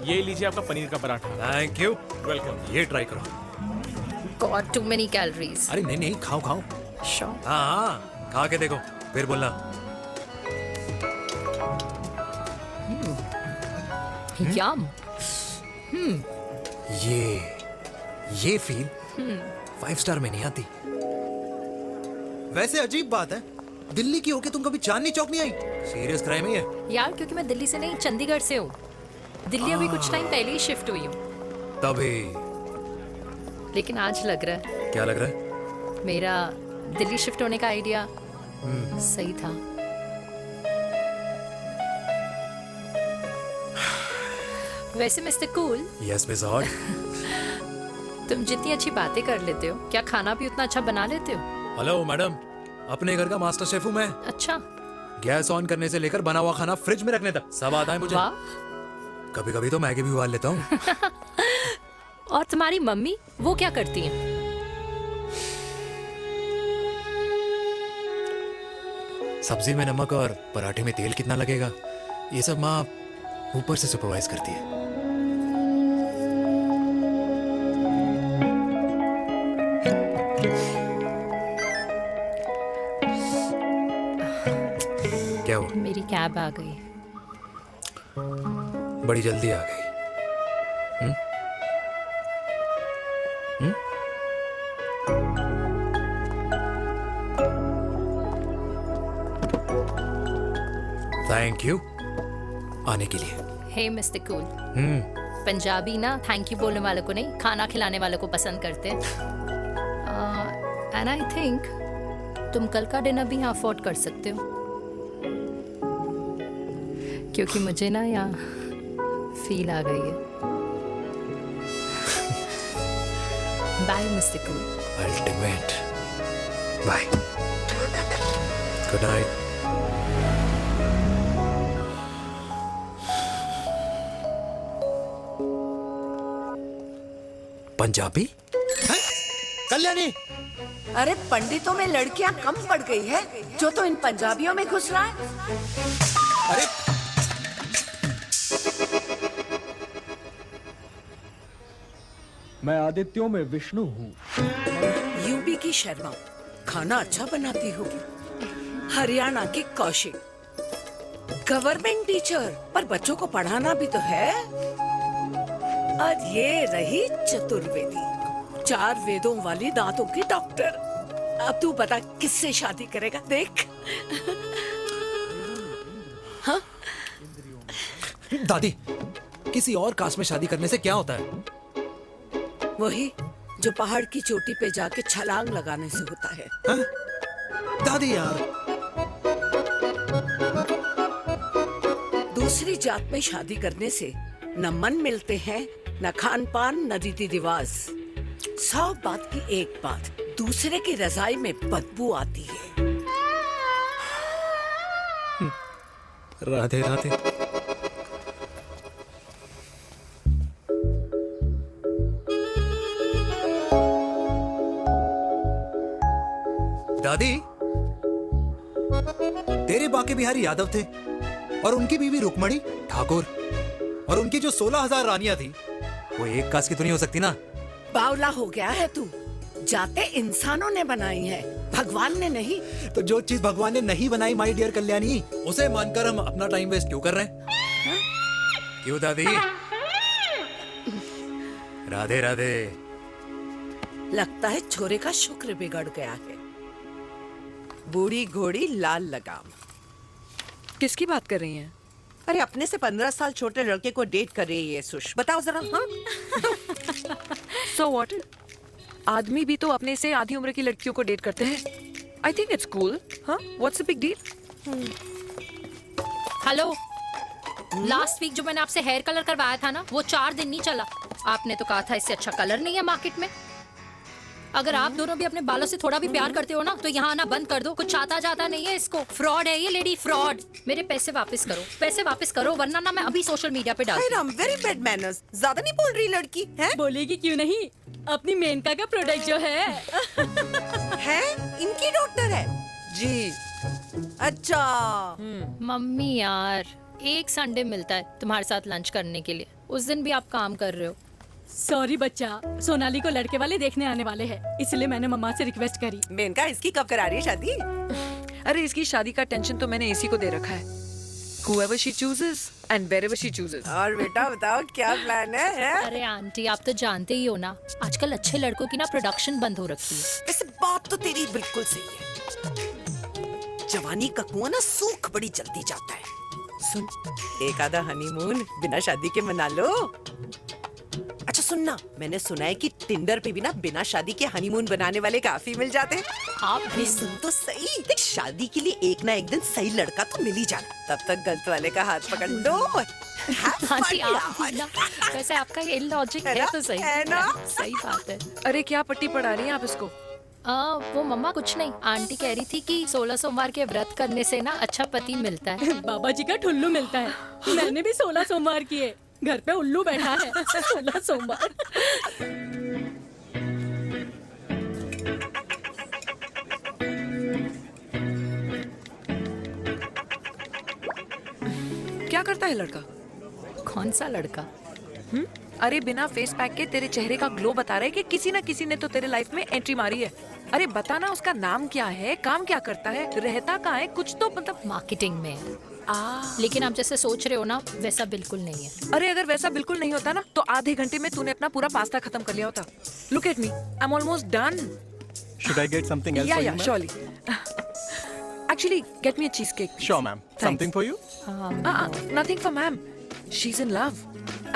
ये लीजिए आपका पनीर का पराठा। Thank you. वेलकम। ये ट्राई करो। God too many calories. अरे नहीं नहीं, खाओ खाओ। श्योर। हाँ, खा के देखो फिर बोलना। यम। ये फील 5 स्टार में नहीं आती। वैसे अजीब बात है, दिल्ली की होके तुम कभी चांदनी चौक नहीं आई? सीरियस क्राइम है ये। यार क्योंकि मैं दिल्ली से नहीं, चंडीगढ़ से हूँ। दिल्ली अभी कुछ टाइम पहले ही शिफ्ट हुई हूँ। तभी। लेकिन आज लग रहा है। क्या लग रहा है? मेरा दिल्ली शिफ्ट होने का आइडिया सही था। वैसे mister cool, yes miss hot. तुम जितनी अच्छी बातें कर लेते हो, क्या खाना भी उतना अच्छा बना लेते हो? हेलो मैडम, अपने घर का मास्टर शेफ हूँ मैं। अच्छा। गैस ऑन करने से लेकर बना हुआ खाना फ्रिज में रखने तक सब आता है मुझे। वाह। कभी कभी तो मैगी भी उबाल लेता हूँ। और तुम्हारी मम्मी, वो क्या करती हैं? सब्जी में नमक और पराठे में तेल कितना लगेगा, ये सब माँ ऊपर से सुपरवाइज करती है। क्या हुआ? मेरी कैब आ गई। बड़ी जल्दी आ गई। थैंक यू आने के लिए। हे मिस्टर कूल, पंजाबी ना थैंक यू बोलने वालों को नहीं, खाना खिलाने वालों को पसंद करते हैं। एंड आई थिंक तुम कल का डिनर भी यहाँ अफोर्ड कर सकते हो, क्योंकि मुझे ना यहाँ फील आ गई है। Bye mister cool. Ultimate. Bye. Good night. Punjabi? Kalyani, अरे पंडितों में लड़कियां कम पड़ गई है जो तो इन पंजाबियों में घुस रहा है। अरे मैं आदित्यों में विष्णु हूँ। यूपी की शर्मा खाना अच्छा बनाती होगी, हरियाणा की कौशिक गवर्नमेंट टीचर, पर बच्चों को पढ़ाना भी तो है। और ये रही चतुर्वेदी, 4 वेदों वाली दांतों की डॉक्टर। अब तू बता किससे शादी करेगा? देख। हाँ? दादी, किसी और कास्ट में शादी करने से क्या होता है? वही जो पहाड़ की चोटी पे जाके छलांग लगाने से होता है। हा? दादी यार, दूसरी जात में शादी करने से न मन मिलते हैं, न खान पान, न रीति रिवाज। 100 बात की एक बात, दूसरे की रजाई में बदबू आती है। राधे राधे। दादी, तेरे बाके बिहारी यादव थे और उनकी बीवी रुक्मणी ठाकुर, और उनकी जो 16,000 रानियां थी वो एक कास्ट की तो नहीं हो सकती ना? बावला हो गया है तू। जाते इंसानों ने बनाई है, भगवान ने नहीं। तो जो चीज भगवान ने नहीं बनाई माय डियर कल्याणी, उसे मानकर हम अपना टाइम वेस्ट क्यों कर रहे हैं? क्यों दादी? राधे राधे। लगता है छोरे का शुक्र बिगड़ गया है। बूढ़ी घोड़ी लाल लगाम। किसकी बात कर रही हैं? अरे अपने से 15 साल छोटे लड़के को डेट कर रही है सुश। बताओ जरा। हाँ? So what? आदमी भी तो अपने से आधी उम्र की लड़कियों को डेट करते हैं। I think it's cool. हाँ? What's the big deal? Hello, last week जो मैंने आपसे हेयर कलर करवाया था ना, वो 4 दिन नहीं चला। आपने तो कहा था इससे अच्छा कलर नहीं है मार्केट में। अगर आप दोनों भी अपने बालों से थोड़ा भी प्यार करते हो ना, तो यहाँ आना बंद कर दो। कुछ आता जाता नहीं है इसको। फ्रॉड है ये लेडी, फ्रॉड। मेरे पैसे वापस करो, पैसे वापस करो, वरना ना मैं अभी सोशल मीडिया पे डाल। Very bad manners. ज्यादा नहीं बोल रही लड़की है? बोलेगी क्यों नहीं? अपनी मेनका का प्रोडक्ट जो है है इनकी डॉक्टर है जी। अच्छा मम्मी यार, एक संडे मिलता है तुम्हारे साथ लंच करने के लिए, उस दिन भी आप काम कर रहे हो। सॉरी बच्चा, सोनाली को लड़के वाले देखने आने वाले हैं, इसलिए मैंने मम्मा से रिक्वेस्ट करी। मेनका, इसकी कब करा रही है शादी? अरे इसकी शादी का टेंशन तो मैंने इसी को दे रखा है। Whoever she chooses and wherever she chooses. और बेटा बताओ क्या प्लान है? अरे आंटी, आप तो जानते ही हो ना, आजकल अच्छे लड़कों की ना प्रोडक्शन बंद हो रखी है। वैसे बात तो तेरी बिल्कुल सही है। जवानी का कुआं ना सूख बड़ी जल्दी जाता है। सुन, एक आधा हनीमून बिना शादी के मना लो। अच्छा सुनना, मैंने सुना है कि टिंडर पे भी ना बिना शादी के हनीमून बनाने वाले काफी मिल जाते हैं। आप अरे सुन तो सही, देख शादी के लिए एक ना एक दिन सही लड़का तो मिल ही जाना, तब तक गलत वाले का हाथ पकड़ लो। आंटी आप भी ना, वैसे आपका ये लॉजिक है तो सही है ना? सही बात है। अरे क्या पट्टी पढ़ा रही हैं आप इसको? वो मम्मा कुछ नहीं, आंटी कह रही थी कि 16 सोमवार के व्रत करने से ना अच्छा पति मिलता है। बाबा जी का ठुल्लू मिलता है। मैंने भी 16 सोमवार किए, घर पे उल्लू बैठा है। 16 सोमवार। क्या करता है लड़का? कौन सा लड़का? अरे बिना फेस पैक के तेरे चेहरे का ग्लो बता रहा है कि किसी ना किसी ने तो तेरे लाइफ में एंट्री मारी है। अरे बताना उसका नाम क्या है, काम क्या करता है, रहता कहाँ है, कुछ तो मतलब। मार्केटिंग में। लेकिन आप जैसे सोच रहे हो ना वैसा बिल्कुल नहीं है। अरे अगर वैसा बिल्कुल नहीं होता ना तो आधे घंटे में तूने अपना पूरा पास्ता खत्म कर लिया होता। Look at me, I am almost done. Should I get something else for you, ma'am? surely. Actually, get me a cheesecake. Sure, ma'am. Something for you? Nothing for ma'am. She's in love.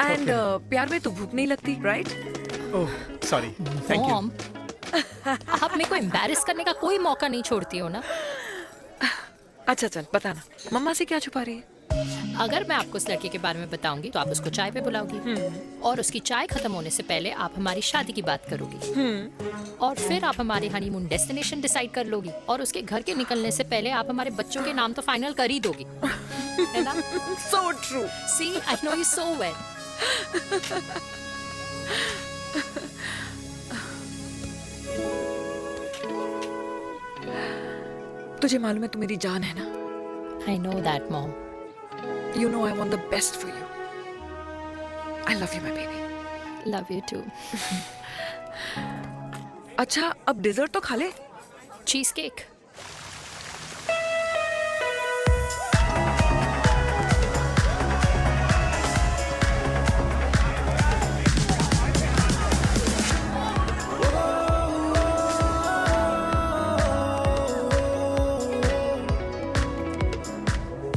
And प्यार में तो भूख नहीं लगती, right? Oh, sorry. Thank you. Mom, आप मेरे को embarrass करने का कोई मौका नहीं छोड़ती हो ना। अच्छा चल बताना, मम्मा से क्या छुपा रही है? अगर मैं आपको उस लड़के के बारे में बताऊंगी तो आप उसको चाय पे बुलाओगी और उसकी चाय खत्म होने से पहले आप हमारी शादी की बात करोगी और फिर आप हमारे हनीमून डेस्टिनेशन डिसाइड कर लोगी और उसके घर के निकलने से पहले आप हमारे बच्चों के नाम तो फाइनल कर ही दोगी, है ना? So true. See, I know you so well. तुझे मालूम है तू मेरी जान है ना? I know that, Mom. You know I want the best for you. I love you, my baby. Love you too. अच्छा अब डिजर्ट तो खा ले। Cheese cake.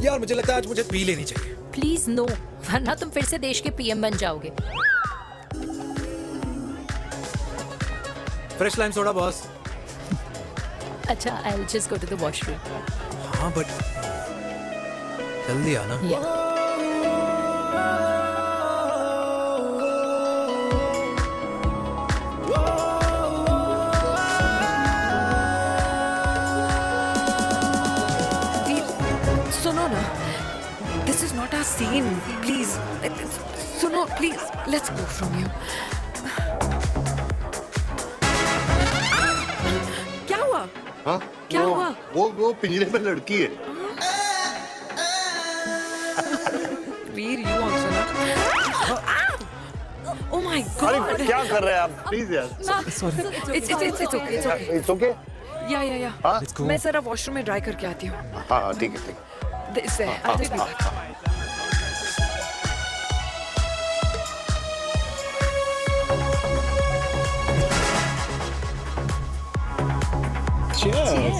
यार मुझे लगता है आज मुझे पी लेनी चाहिए। प्लीज नो, वरना तुम फिर से देश के पीएम बन जाओगे। Fresh lime soda boss. अच्छा, I'll just go to the washroom. हाँ बट जल्दी आना। सुनो ना, this is not our scene. Please, सुनो please. Let's go from here. क्या हुआ? हाँ? क्या हुआ? वो पिंजरे में लड़की है। वीर, you also ना? Oh my God! अरे क्या कर रहे हैं आप? प्लीज यार। Sorry. It's okay. It's okay. It's okay? या हाँ? मैं जरा वॉशरूम में ड्राई करके आती हूँ। हाँ ठीक है ठीक है। This way. I'll be back. Cheers.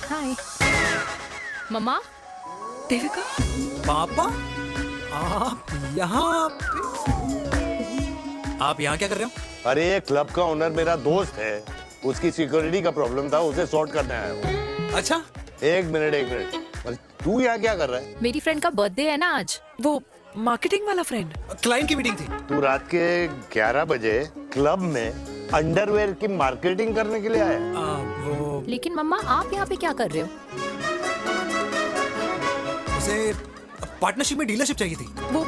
हाय मम्मा। देविका। पापा आप यहाँ क्या कर रहे हो? अरे ये क्लब का ओनर मेरा दोस्त है, उसकी सिक्योरिटी का प्रॉब्लम था, उसे सॉर्ट करने आया हूँ। अच्छा एक मिनट अरे तू यहाँ क्या कर रहा है? मेरी फ्रेंड का बर्थडे है ना आज। वो मार्केटिंग वाला फ्रेंड। क्लाइंट की मीटिंग थी। तू रात के 11 बजे क्लब में अंडरवेयर की मार्केटिंग करने के लिए आया? लेकिन मम्मा आप यहाँ पे क्या कर रहे हो? उसे पार्टनरशिप में डीलरशिप चाहिए थी। वो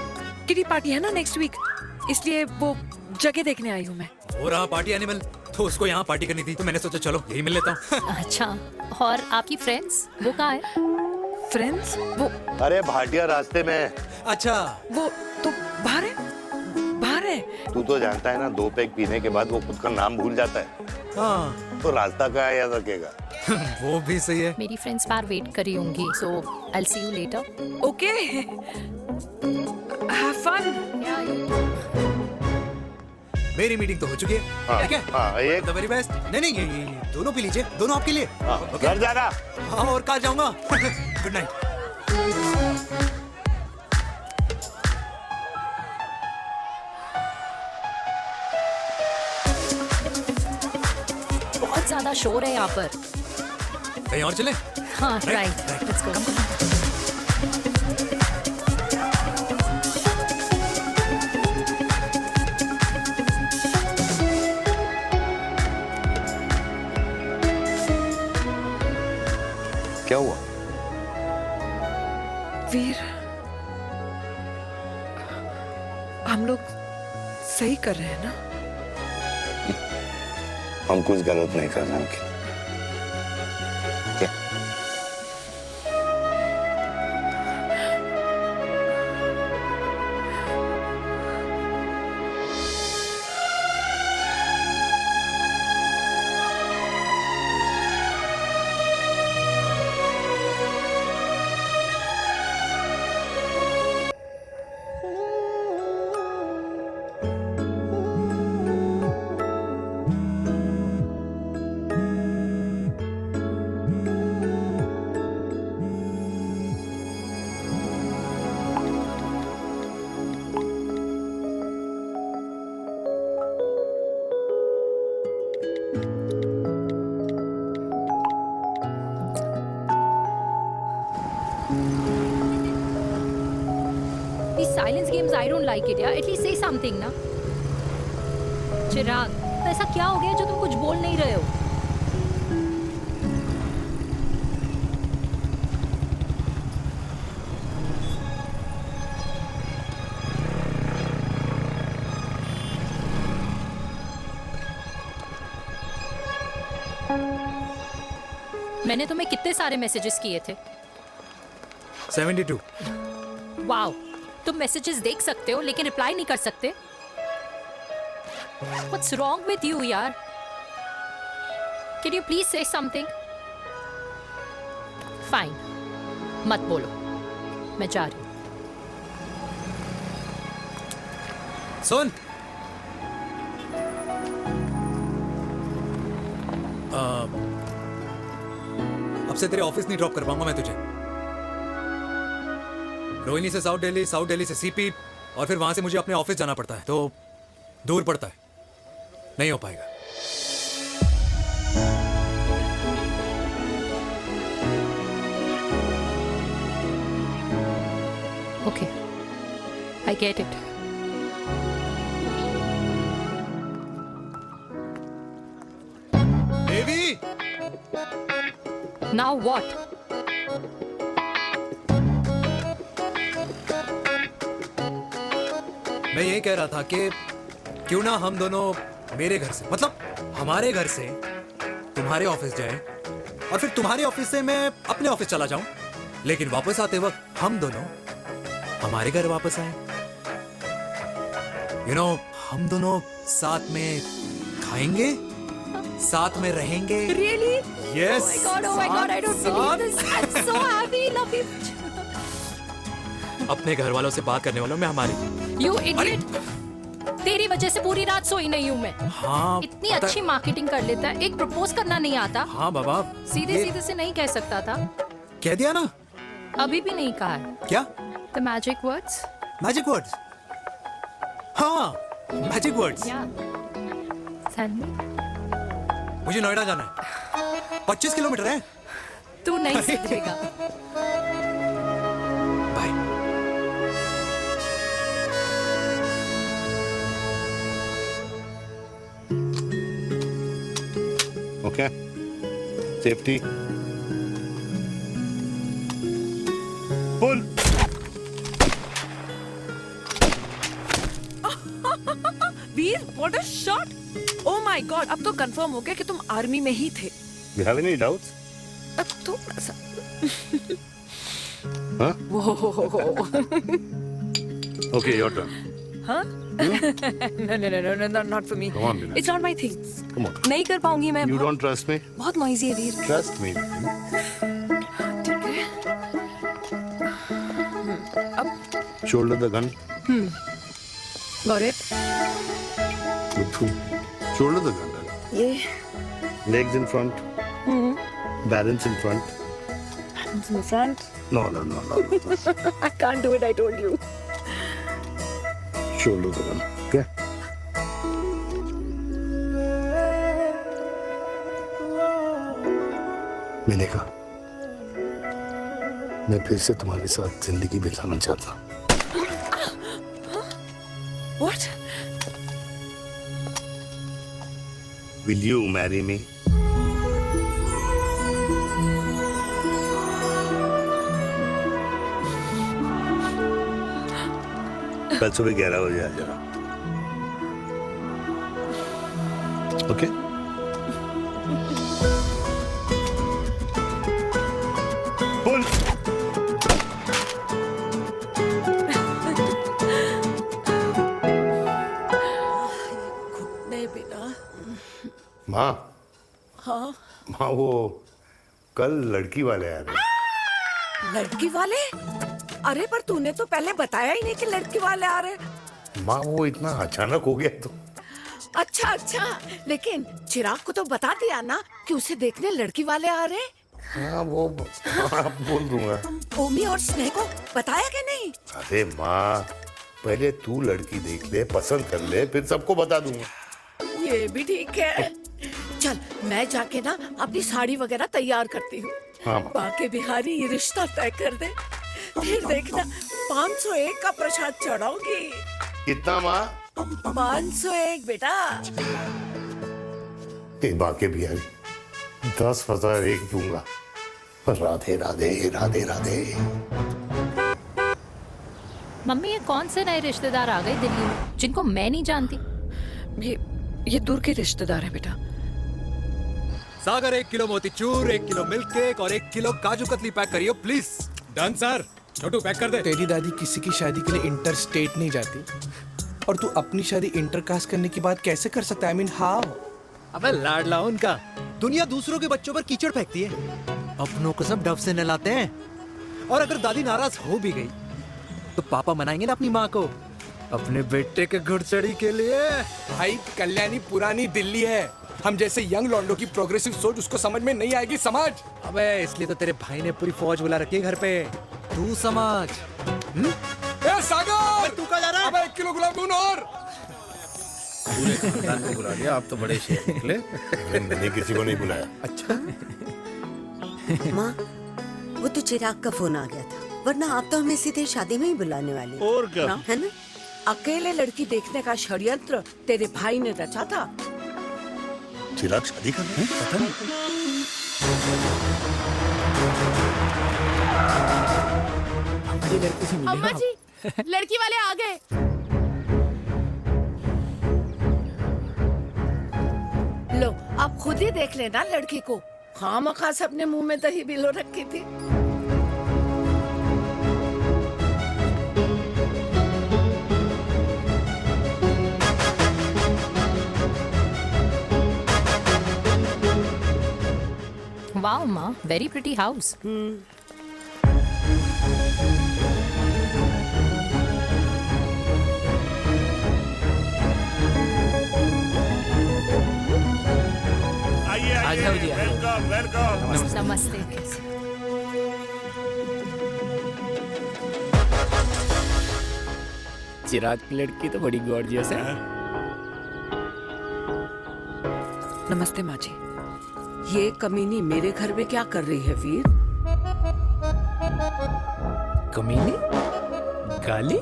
किटी पार्टी है ना नेक्स्ट वीक, इसलिए वो जगह देखने आई हूँ मैं। हो रहा पार्टी एनिमल, तो उसको यहाँ पार्टी करनी थी, तो मैंने सोचा चलो यही मिल लेता हूँ। अच्छा, और आपकी फ्रेंड्स वो कहाँ है? फ्रेंड्स वो अरे भाटिया रास्ते में। अच्छा वो तो बाहर है। तू तो जानता है ना, 2 पैक पीने के बाद वो खुद का नाम भूल जाता है। हाँ तो रास्ता कहाँ याद रखेगा? वो भी सही है। मेरी फ्रेंड्स बाहर वेट कर रही होंगी, so I'll see you later. Okay. Have fun. मेरी मीटिंग तो हो चुकी है। हाँ, ठीक है? हाँ, एक द वेरी बेस्ट। नहीं नहीं, ये दोनों पी लीजिए, दोनों आपके लिए। घर जाना। हाँ, और कल जाऊंगा। Good night. बहुत ज्यादा शोर है यहाँ पर। कहीं और चले? हाँ राइट, लेट्स गो। क्या हुआ? वीर, हम लोग सही कर रहे हैं ना? हम कुछ गलत नहीं कर रहे हैं। क्या? These silence games, I don't like it, yeah. At least say something, ना. चिराग, तो ऐसा क्या हो गया जो तुम कुछ बोल नहीं रहे हो? मैंने तुम्हें कितने सारे मैसेजेस किए थे? 72। वाओ, तुम मैसेजेस देख सकते हो लेकिन रिप्लाई नहीं कर सकते? What's wrong with you, यार? Can you please say something? Fine, मत बोलो, मैं जा रही हूँ। सुन, अब से तेरे ऑफिस नहीं ड्रॉप कर पाऊंगा मैं तुझे। रोहिणी से साउथ दिल्ली से सीपी, और फिर वहां से मुझे अपने ऑफिस जाना पड़ता है, तो दूर पड़ता है, नहीं हो पाएगा। Okay, I get it. Devi! Now what? मैं ये कह रहा था कि क्यों ना हम दोनों मेरे घर से, मतलब हमारे घर से तुम्हारे ऑफिस जाएं, और फिर तुम्हारे ऑफिस से मैं अपने ऑफिस चला जाऊं, लेकिन वापस आते वक्त हम दोनों हमारे घर वापस आए। हम दोनों साथ में खाएंगे, साथ में रहेंगे। Really? Yes. Oh my God, I don't believe this. I'm so happy, love you. अपने घर वालों से बात करने वालों में हमारी। You idiot! तेरी वजह से पूरी रात सोई नहीं हूँ मैं। हाँ, इतनी अच्छी मार्केटिंग कर लेता है, एक प्रपोज करना नहीं आता। हाँ बाबा, सीधे सीधे से नहीं कह सकता था। कह दिया ना। अभी भी नहीं कहा है। क्या? The magic words? Magic words? हाँ, मैजिक वर्ड्स। Tell me. मुझे नोएडा जाना है, 25 किलोमीटर है। तू नहीं सुधरेगा। Bye. Okay, safety pull. Veer, what a shot! Oh my god, अब तो कंफर्म हो गया कि तुम आर्मी में ही थे। You have any doubts? अब तो Huh? वो Okay, your turn. हाँ? No, not for me. Come on, Vinay. It's not my thing. Come on. नहीं कर पाऊंगी मैं। You don't trust me? बहुत नॉइजी है वीर। Trust me. ठीक है। अब Shoulder the gun. Got it. Good. Shoulder तक करना है। ये legs in front, balance in front. in front. No. I can't do it, I told you. Shoulder तक करना, ओके? मैंने कहा मैं फिर से तुम्हारे साथ जिंदगी बिताना चाहता हूँ। What? Will you marry me? कल सुबह 11 बजे आ जाना, ओके? बोल। नहीं बेटा। माँ, हाँ, माँ वो कल लड़की वाले आ रहे। लड़की वाले? अरे पर तूने तो पहले बताया ही नहीं कि लड़की वाले आ रहे। माँ वो इतना अचानक हो गया तो। अच्छा, लेकिन चिराग को तो बता दिया ना कि उसे देखने लड़की वाले आ रहे। हाँ वो आप बोल दूंगा। ओमी और स्नेह को बताया कि नहीं? अरे माँ, पहले तू लड़की देख ले, पसंद कर ले, फिर सबको बता दूंगा। ये भी ठीक है। चल मैं जाके ना अपनी साड़ी वगैरह तैयार करती हूँ। हाँ। बाके बिहारी ये रिश्ता तय कर दे, फिर देखना 501 का प्रसाद चढ़ाओगी। कितना माँ? 501 बेटा। बाके बिहारी 10,000 एक दूंगा। राधे राधे राधे राधे। मम्मी ये कौन से नए रिश्तेदार आ गए दिल्ली में जिनको मैं नहीं जानती? ये दूर के रिश्तेदार है बेटा। सागर 1 किलो मोतीचूर, 1 किलो मिल्क केक और 1 किलो काजू कतली पैक करियो please. Done sir. Chhotu pack कर दे। तेरी दादी किसी की शादी के लिए इंटर स्टेट नहीं जाती, और तू अपनी शादी इंटर कास्ट करने की बात कैसे कर सकता है? I mean, how? अबे लाडला उनका। दुनिया दूसरों के बच्चों पर कीचड़ फेंकती है, अपनों को सब डब से नहलाते हैं। और अगर दादी नाराज हो भी गई तो पापा मनाएंगे ना अपनी माँ को अपने बेटे के घुड़चड़ी के लिए। भाई कल्याणी पुरानी दिल्ली है, हम जैसे यंग लॉन्डो की प्रोग्रेसिव सोच उसको समझ में नहीं आएगी। समझ? अबे इसलिए तो तेरे भाई ने पूरी फौज बुला रखी है घर पे, तू समझ। ए सागर, तू कहाँ जा रहा है? अबे 1 किलो गुलाब जामुन और। पूरे खानदान को बुला लिया, आप तो बड़े शेर निकले। मैंने किसी को नहीं बुलाया। अच्छा। माँ, वो तो चिराग का फोन आ गया था, वरना आप तो हमें सीधे शादी में ही बुलाने वाले। और क्या? है ना? अकेले लड़की देखने का षड्यंत्र तेरे भाई ने रचा था। चिराग शादी कर रहे हैं? पता नहीं। अम्मा जी, लड़की वाले आ गए। लो आप खुद ही देख लेना लड़की को। खामखा से अपने मुंह में दही बिलो रखी थी। वाओ माँ, वेरी प्रिटी हाउस। आइए वेलकम वेलकम। नमस्ते। चिराग की लड़की तो बड़ी गॉर्जियस है। नमस्ते माँ जी। ये कमीनी मेरे घर में क्या कर रही है वीर? कमीनी? गाली?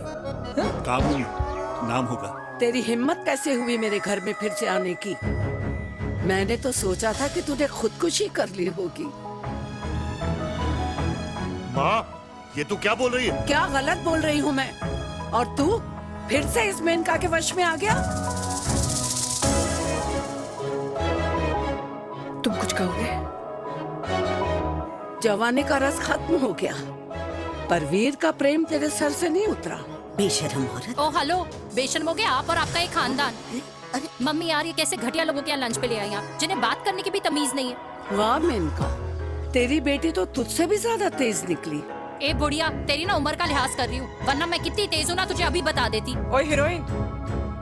काबुल नाम होगा। तेरी हिम्मत कैसे हुई मेरे घर में फिर से आने की? मैंने तो सोचा था कि तूने खुदकुशी कर ली होगी। माँ, ये तू क्या बोल रही है? क्या गलत बोल रही हूँ मैं? और तू फिर से इस मेनका के वश में आ गया? तुम कुछ कहोगे? जवानी का रस खत्म हो गया, पर वीर का प्रेम तेरे सर से नहीं उतरा। बेशरम औरत। ओ हेलो, बेशर्म हो गए आप और आपका एक खानदान। मम्मी यार ये कैसे घटिया लोगों के यहाँ लंच पे ले आई आप, जिन्हें बात करने की भी तमीज नहीं है। वाह मेनका, तेरी बेटी तो तुझसे भी ज्यादा तेज निकली। ए बुढ़िया, तेरी ना उम्र का लिहाज कर रही हूँ, वरना मैं कितनी तेज हूँ ना तुझे अभी बता देती। ओए हीरोइन,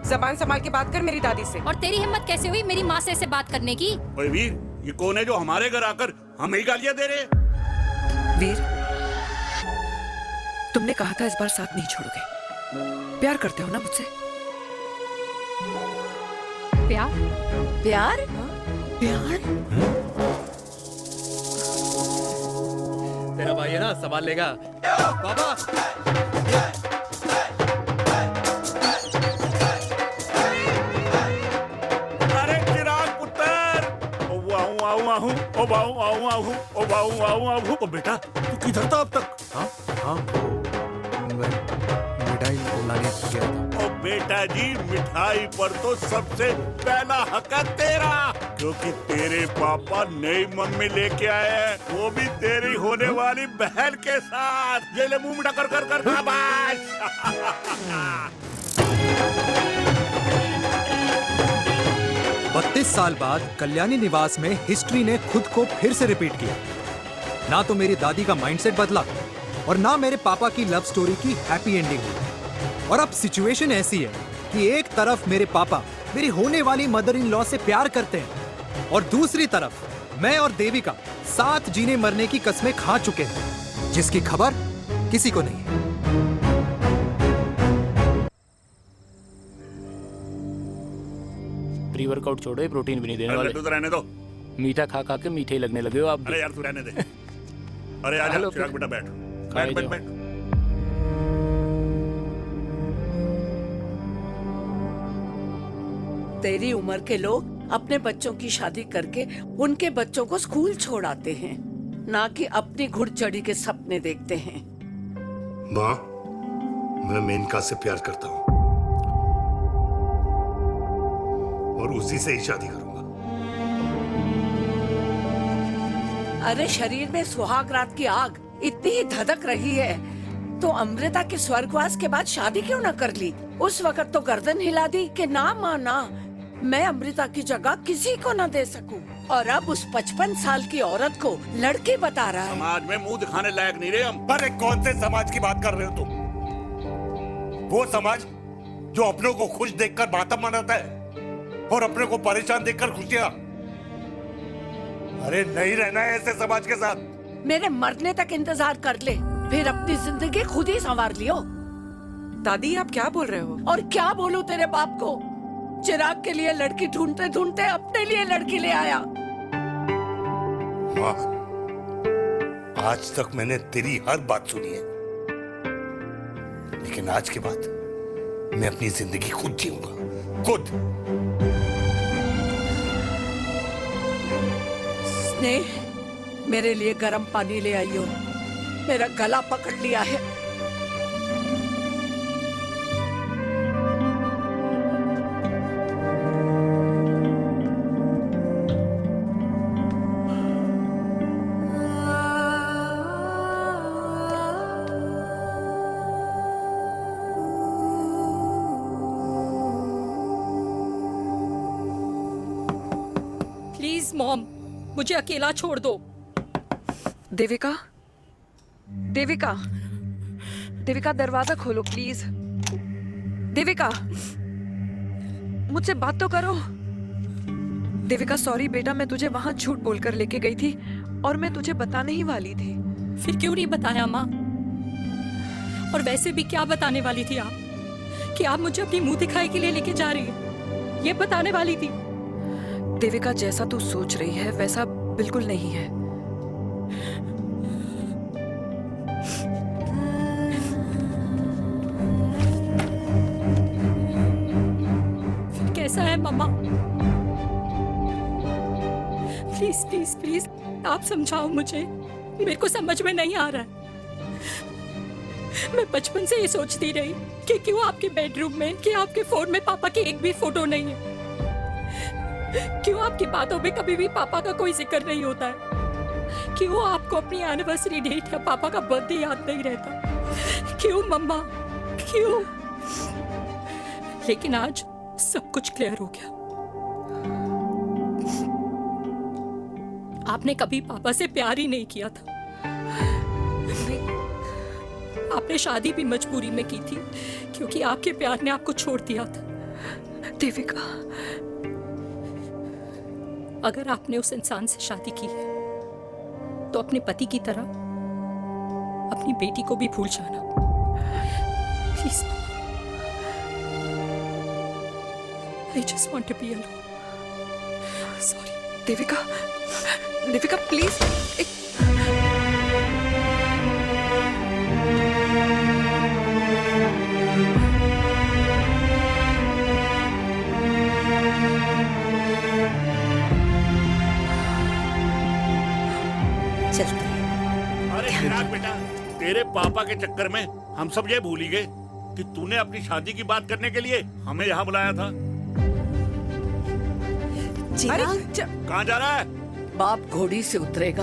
जबान संभाल के बात कर मेरी दादी से। और तेरी हिम्मत कैसे हुई मेरी माँ से ऐसे बात करने की? ओए वीर, ये कौन है जो हमारे घर आकर हमें ही गालियां दे रहे हैं? वीर, तुमने कहा था इस बार साथ नहीं छोड़ोगे। प्यार करते हो ना मुझसे? प्यार? प्यार? प्यार? तेरा भाई है ना, संभाल लेगा। बाबा अरे चिराग पुत्र, ओ वाहू आऊ आहू, ओ वाहू आऊ आहू, ओ वाहू आऊ आहू। ओ बेटा, तू किधर था अब तक? हाँ मिठाई लाने गया था। ओ बेटा जी, मिठाई पर तो सबसे पहला हक है तेरा, क्योंकि तेरे पापा नई मम्मी लेके आए हैं, वो भी तेरी होने वाली बहन के साथ। ये ले मुंह मीठा कर कर कर शाबाश। 32 साल बाद कल्याणी निवास में हिस्ट्री ने खुद को फिर से रिपीट किया। ना तो मेरी दादी का माइंडसेट बदला और ना मेरे पापा की लव स्टोरी की हैप्पी एंडिंग हुई। और अब सिचुएशन ऐसी है कि एक तरफ मेरे पापा मेरी होने वाली मदर इन लॉ से प्यार करते हैं और दूसरी तरफ मैं और देविका साथ जीने मरने की कस्में खा चुके हैं, जिसकी खबर किसी को नहीं है। प्री वर्कआउट छोड़ो, ये प्रोटीन भी नहीं देने वाले। तो रहने दो, मीठा खा खा के मीठे ही लगने लगे हो आप भी। अरे यार तू रहने दे। अरे आजा चिराग बेटा, बैठ बैठ बैठ बैठ। तेरी उम्र के लोग अपने बच्चों की शादी करके उनके बच्चों को स्कूल छोड़ाते हैं, ना कि अपनी घुड़चढ़ी के सपने देखते हैं। माँ, मैं मेनका से प्यार करता हूँ और उसी से ही शादी करूंगा। अरे शरीर में सुहाग रात की आग इतनी ही धधक रही है तो अमृता के स्वर्गवास के बाद शादी क्यों न कर ली? उस वक्त तो गर्दन हिला दी कि ना माना, मैं अमृता की जगह किसी को न दे सकूं। और अब उस 55 साल की औरत को लड़की बता रहा है। समाज में मुंह दिखाने लायक नहीं रहे हम। अरे कौन से समाज की बात कर रहे हो तुम? वो समाज जो अपनों को खुश देखकर मातम मनाता है और अपने को परेशान देखकर खुशियां। अरे नहीं रहना है ऐसे समाज के साथ। मेरे मरने तक इंतजार कर ले, फिर अपनी जिंदगी खुद ही संवार लियो। दादी आप क्या बोल रहे हो? और क्या बोलूं तेरे बाप को? चिराग के लिए लड़की ढूंढते ढूंढते अपने लिए लड़की ले आया। माँ, आज तक मैंने तेरी हर बात सुनी है, लेकिन आज के बाद मैं अपनी जिंदगी खुद जीऊंगा, खुद। स्नेह, मेरे लिए गर्म पानी ले आइयो, मेरा गला पकड़ लिया है। प्लीज मॉम, मुझे अकेला छोड़ दो। देविका, देविका, देविका दरवाजा खोलो प्लीज। देविका, मुझसे बात तो करो। देविका सॉरी बेटा, मैं तुझे वहां झूठ बोलकर लेके गई थी और मैं तुझे बताने ही वाली थी। फिर क्यों नहीं बताया माँ? और वैसे भी क्या बताने वाली थी आप? कि आप मुझे अपनी मुंह दिखाई के लिए लेके जा रही है, ये बताने वाली थी। देविका, जैसा तू सोच रही है वैसा बिल्कुल नहीं है। फिर कैसा है मम्मा? प्लीज प्लीज प्लीज आप समझाओ मुझे, मेरे को समझ में नहीं आ रहा है। मैं बचपन से ये सोचती रही कि क्यों आपके बेडरूम में, कि आपके फोन में पापा की एक भी फोटो नहीं है, क्यों आपकी बातों में कभी भी पापा का कोई जिक्र नहीं होता है, क्यों आपको अपनी एनिवर्सरी डेट या पापा का बर्थडे याद नहीं रहता, क्यों मम्मा, क्यों? लेकिन आज सब कुछ क्लियर हो गया। आपने कभी पापा से प्यार ही नहीं किया था। आपने शादी भी मजबूरी में की थी क्योंकि आपके प्यार ने आपको छोड़ दिया था। देविका, अगर आपने उस इंसान से शादी की है तो अपने पति की तरह अपनी बेटी को भी भूल जाना please. I just want to be alone. Sorry. Devika, Devika please. चलते अरे चिराग बेटा, तेरे पापा के चक्कर में हम सब ये भूल ही गए कि तूने अपनी शादी की बात करने के लिए हमें यहाँ बुलाया था। कहाँ जा रहा है? बाप घोड़ी से उतरेगा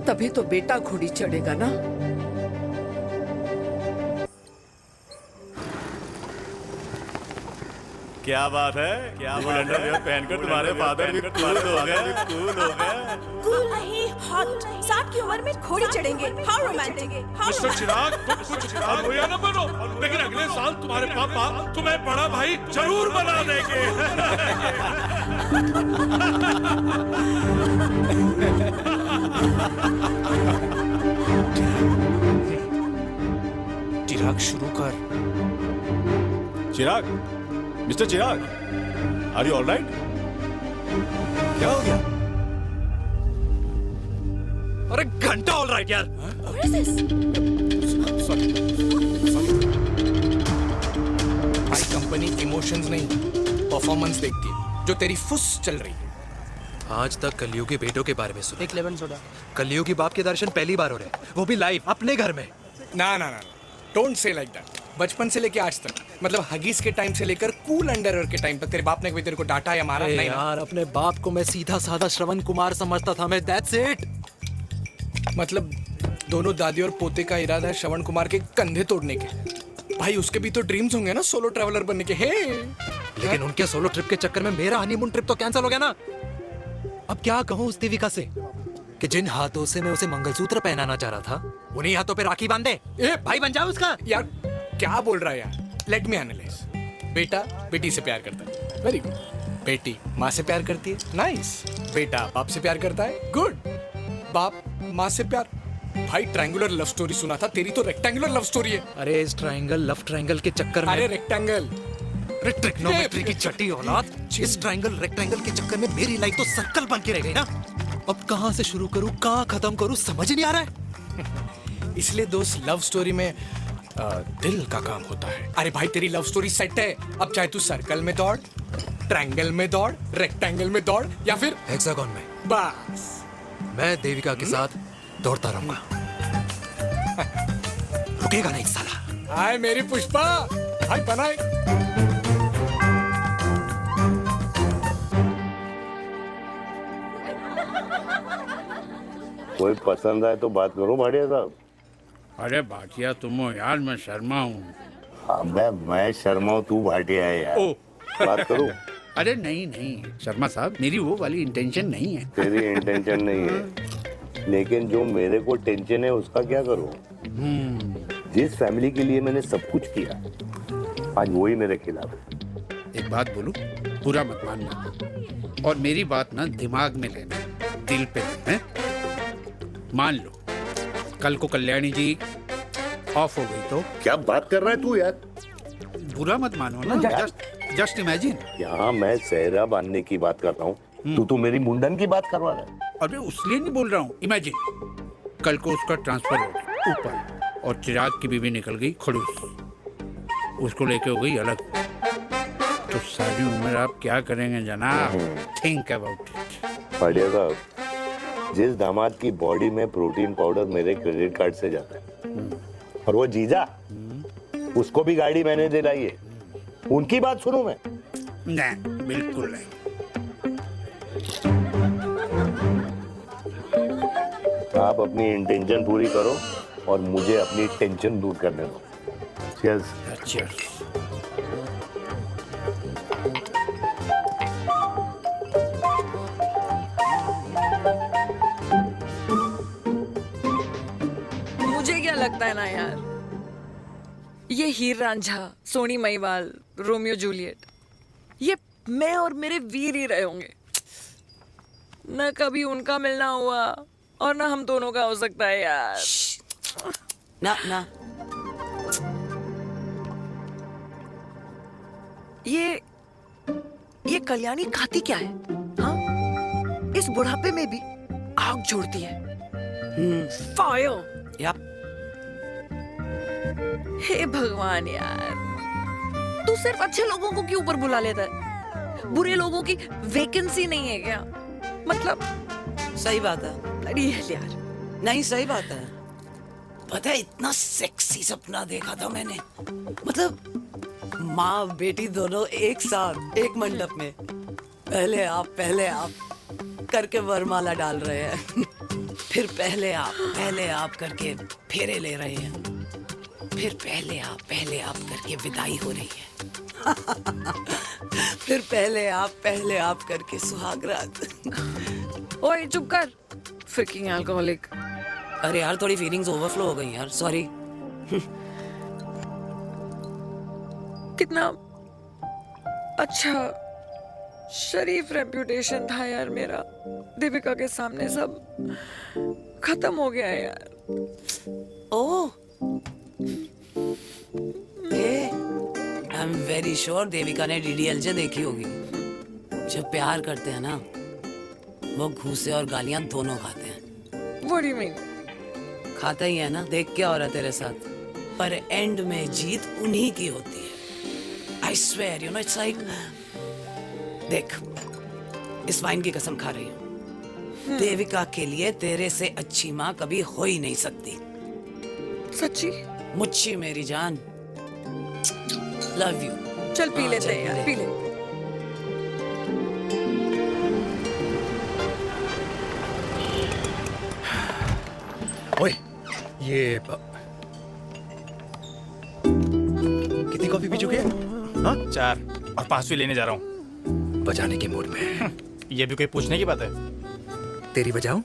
तभी तो बेटा घोड़ी चढ़ेगा ना। क्या बात है, क्या बात है, पहनकर तुम्हारे फादर भी कूल हो गए, कूल हो गए। कूल नहीं, हॉट। साहब की उम्र में घोड़ी चढ़ेंगे, हाउ रोमांटिक। मिस्टर चिराग, तुम कुछ चिराग भैया ना बनो, लेकिन अगले साल तुम्हारे पापा तुम्हें बड़ा भाई जरूर बना देंगे। चिराग शुरू कर। Chirag, mister Chirag, are you alright? क्या हो गया? अरे घंटा ऑलराइट यार। भाई कंपनी इमोशंस नहीं परफॉर्मेंस देखती है, जो तेरी फुस चल रही है। आज तक कलयुगी बेटों के बारे में सुना। एक लेमन सोडा। कलयुगी बाप के दर्शन पहली बार हो रहे हैं, वो भी लाइव अपने घर में। ना ना ना, डोंट से लाइक दैट। बचपन से लेके आज तक, मतलब हगीज के टाइम से लेकर कूल अंडरवेयर के टाइम तक तेरे बाप ने कभी तेरे को डांटा या मारा? नहीं यार, अपने बाप को मैं सीधा साधा श्रवण कुमार समझता था मैं, दैट्स इट। मतलब दोनों दादी और पोते का इरादा है श्रवण कुमार के कंधे तोड़ने के। भाई उसके भी तो ड्रीम्स होंगे ना सोलो ट्रैवलर बनने के। हे लेकिन उनके सोलो ट्रिप के चक्कर में मेरा हनीमून ट्रिप तो कैंसिल हो गया ना। अब क्या कहूँ उस देविका से कि जिन हाथों से मैं उसे मंगलसूत्र पहनाना चाह रहा था, उन्हीं हाथों पे राखी बांध दे। भाई बन जाओ उसका। यार क्या बोल रहा है यार? Let me analyse. बेटा बेटी से प्यार करता है, वेरी गुड। बेटी माँ से प्यार करती है, नाइस। बेटा बाप से प्यार करता है, गुड। बाप माँ से प्यार। भाई ट्रायंगुलर लव स्टोरी सुना था, तेरी तो रेक्टेंगुलर लव स्टोरी है। अरे इस ट्रायंगल लव ट्रायंगल के चक्कर में, अरे रेक्टेंगल, अरे ट्रिग्नोमेट्री की छठी औलाद, इस ट्रायंगल रेक्टेंगल के चक्कर में मेरी लाइफ तो सर्कल बन के रह गई ना। अब कहाँ से शुरू करूँ, कहाँ खत्म करूँ, समझ ही नहीं आ रहा है। इसलिए दोस्त लव स्टोरी में दिल का काम होता है। अरे भाई तेरी लव स्टोरी सेट है, अब चाहे तू सर्कल में दौड़, ट्रायंगल में दौड़, रेक्टेंगल में दौड़ या फिर हेक्सागोन में। बस मैं देविका के साथ दौड़ता रहूंगा, रुकेगा नहीं साला। हाय मेरी पुष्पा, हाय बनाए। कोई पसंद आए तो बात करो भाटिया साहब। अरे भाटिया तुम हो यार, मैं शर्मा हूँ। अबे मैं शर्मा हूँ, तू भाटिया है यार। बात करो। अरे नहीं नहीं शर्मा साहब, मेरी वो वाली इंटेंशन नहीं है। तेरी इंटेंशन नहीं है, लेकिन जो मेरे को टेंशन है उसका क्या करूँ? जिस फैमिली के लिए मैंने सब कुछ किया, आज वही मेरे खिलाफ है। एक बात बोलूं, बुरा मत मानना, और मेरी बात ना दिमाग में लेना, दिल पे है। मान लो कल को कल्याणी जी ऑफ हो गई तो? क्या बात कर रहा है तू यार? बुरा मत मानो ना, जस्ट इमेजिन। यहाँ मैं सेहरा बांधने की बात कर रहा हूँ, तू मेरी मुंडन की बात करवा रहा है। अरे उसलिए नहीं बोल रहा हूँ, इमेजिन कल को उसका ट्रांसफर हो गया ऊपर और चिराग की बीवी निकल गई खड़ूस, उसको लेके हो गई अलग, तो सारी उम्र आप क्या करेंगे जनाब? Think about it. बढ़िया साहब, जिस दामाद की बॉडी में प्रोटीन पाउडर मेरे क्रेडिट कार्ड से जाता है, और वो जीजा, उसको भी गाड़ी मैंने दिलाई है, उनकी बात सुनूं मैं? नहीं, बिल्कुल नहीं। आप अपनी इंटेंशन पूरी करो और मुझे अपनी टेंशन दूर करने दो। चीयर्स। चीयर्स। मुझे क्या लगता है ना यार, ये हीर रांझा, सोनी महिवाल, रोमियो जूलियट, ये मैं और मेरे वीर ही रहे होंगे। न कभी उनका मिलना हुआ और ना हम दोनों का हो सकता है यार। ना ना, ये कल्याणी खाती क्या है? हाँ, इस बुढ़ापे में भी आग जोड़ती है। फायर। यार हे भगवान यार, तू सिर्फ अच्छे लोगों को क्यों ऊपर बुला लेता है? बुरे लोगों की वैकेंसी नहीं है क्या? मतलब सही बात है। अरे यार, नहीं सही बात है। पता है इतना सेक्सी सपना देखा था मैंने, मतलब माँ बेटी दोनों एक साथ एक मंडप में, पहले आप करके वरमाला डाल रहे हैं फिर पहले आप करके फेरे ले रहे हैं, फिर पहले आप करके विदाई हो रही है फिर पहले आप करके सुहाग रात। ओए चुप कर, फ्रिकिंग अल्कोहलिक। अरे यार थोड़ी फीलिंग्स ओवरफ्लो हो गई यार, सॉरी। कितना अच्छा शरीफ रेप्यूटेशन था यार मेरा, दीपिका के सामने सब खत्म हो गया है यार। Oh, I am very sure Devika ने डीडीएलजे देखी होगी। जब प्यार करते हैं ना, वो घूसे और गालियां दोनों खाते हैं। What do you mean? खाता ही है ना, देख क्या हो रहा है तेरे साथ। पर एंड में जीत उन्हीं की होती है। I swear, you know, it's like, देख, इस वाइन की कसम खा रही हूँ, देविका के लिए तेरे से अच्छी माँ कभी हो ही नहीं सकती। सच्ची? मुच्छी मेरी जान, लव यू। चल पी लेते हैं यार, पी ले। ओए, ये कितनी कॉफी पी चुके हैं? हाँ? 4 और 5वीं लेने जा रहा हूँ। बजाने के मूड में। ये भी कोई पूछने की बात है? तेरी बजाऊं?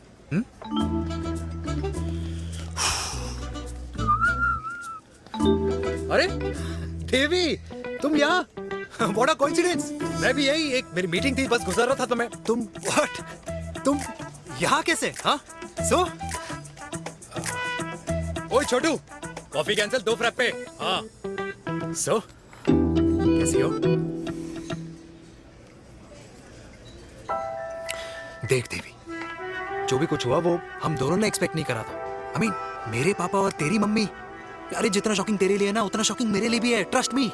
अरे देवी, तुम यहाँ? What a coincidence! मैं भी यही, एक मेरी मीटिंग थी, बस गुजर रहा था तो मैं। तुम यहाँ कैसे? हाँ? सो? ओए छोटू, कॉफी कैंसिल, 2 फ्रैप्पे। हाँ। सो? कैसी हो? देख देवी, जो भी कुछ हुआ वो हम दोनों ने एक्सपेक्ट नहीं करा था। I mean, मेरे पापा और तेरी मम्मी, अरे जितना शॉकिंग तेरे लिए है ना, उतना शॉकिंग मेरे लिए भी है, ट्रस्ट मी।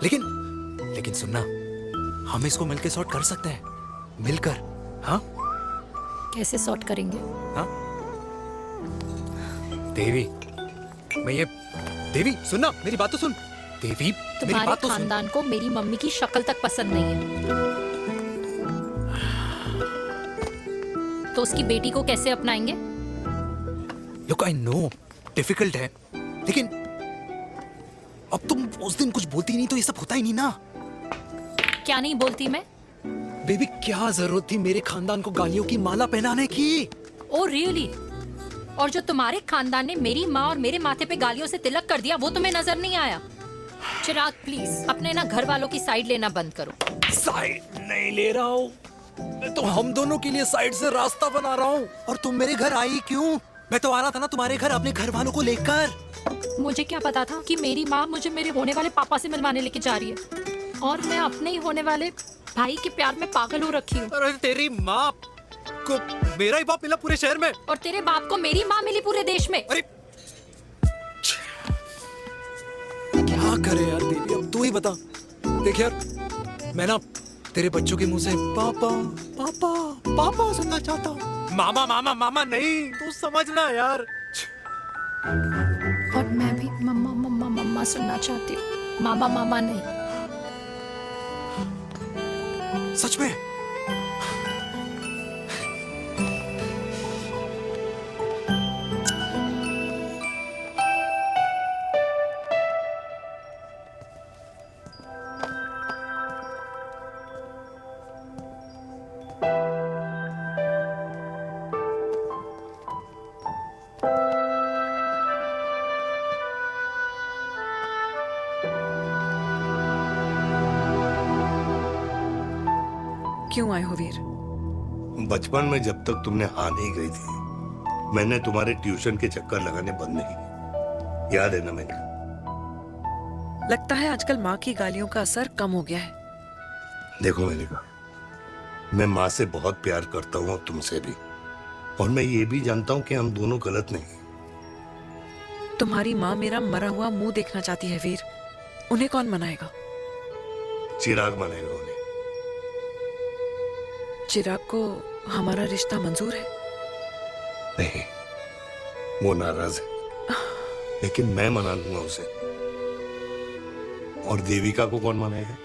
लेकिन सुनना, हम इसको मिलकर सॉर्ट कर सकते हैं, मिलकर। हाँ? कैसे सॉर्ट करेंगे? हाँ? देवी, देवी सुनना, मेरी बात तो सुन। देवी, मेरी तुम्हारे बात तो सुन। खानदान को मेरी मम्मी की शक्ल तक पसंद नहीं है, तो उसकी बेटी को कैसे अपनाएंगे? Look, I know, डिफिकल्ट है, लेकिन अब तुम उस दिन कुछ बोलती नहीं तो ये सब होता ही नहीं ना। क्या नहीं बोलती मैं? बेबी, क्या जरूरत थी मेरे खानदान को गालियों की माला पहनाने की? Oh really? और जो तुम्हारे खानदान ने मेरी माँ और मेरे माथे पे गालियों से तिलक कर दिया, वो तुम्हें नजर नहीं आया? चिराग प्लीज अपने ना घर वालों की साइड लेना बंद करो। साइड नहीं ले रहा हूँ, मैं तो हम दोनों के लिए साइड से रास्ता बना रहा हूँ। और तुम मेरे घर आई क्यों? मैं तो आ रहा था ना तुम्हारे घर अपने घर वालों को लेकर। मुझे क्या पता था कि मेरी माँ मुझे मेरे होने वाले पापा से मिलवाने लेके जा रही है, और मैं अपने ही होने वाले भाई के प्यार में पागल हो रखी हूँ। अरे तेरी माँ को मेरा ही बाप मिला पूरे शहर में, और तेरे बाप को मेरी माँ मिली पूरे देश में। अरे क्या करे यार देवी, अब तू ही बता। देख यार, मैं ना तेरे बच्चों के मुंह से पापा पापा पापा सुनना चाहता हूँ। मामा मामा मामा नहीं, तू समझना यार। और मैं भी मम्मा मम्मा मम्मा सुनना चाहती हूँ, मामा मामा नहीं। सच में? क्यों आए हो वीर? बचपन में जब तक तुमने हाँ नहीं कही थी, मैंने तुम्हारे ट्यूशन के चक्कर लगाने बंद नहीं किए। याद है ना मैंने? लगता है आजकल माँ की गालियों का असर कम हो गया है। देखो मैंने कहा, मैं माँ से बहुत प्यार करता हूँ और तुमसे भी, और मैं ये भी जानता हूँ कि हम दोनों गलत नहीं। तुम्हारी माँ मेरा मरा हुआ मुंह देखना चाहती है वीर। उन्हें कौन मनाएगा? चिराग मनाएगा उन्हें। चिराग को हमारा रिश्ता मंजूर है? नहीं, वो नाराज है, लेकिन मैं मना लूंगा उसे। और देविका को कौन मनाएगा?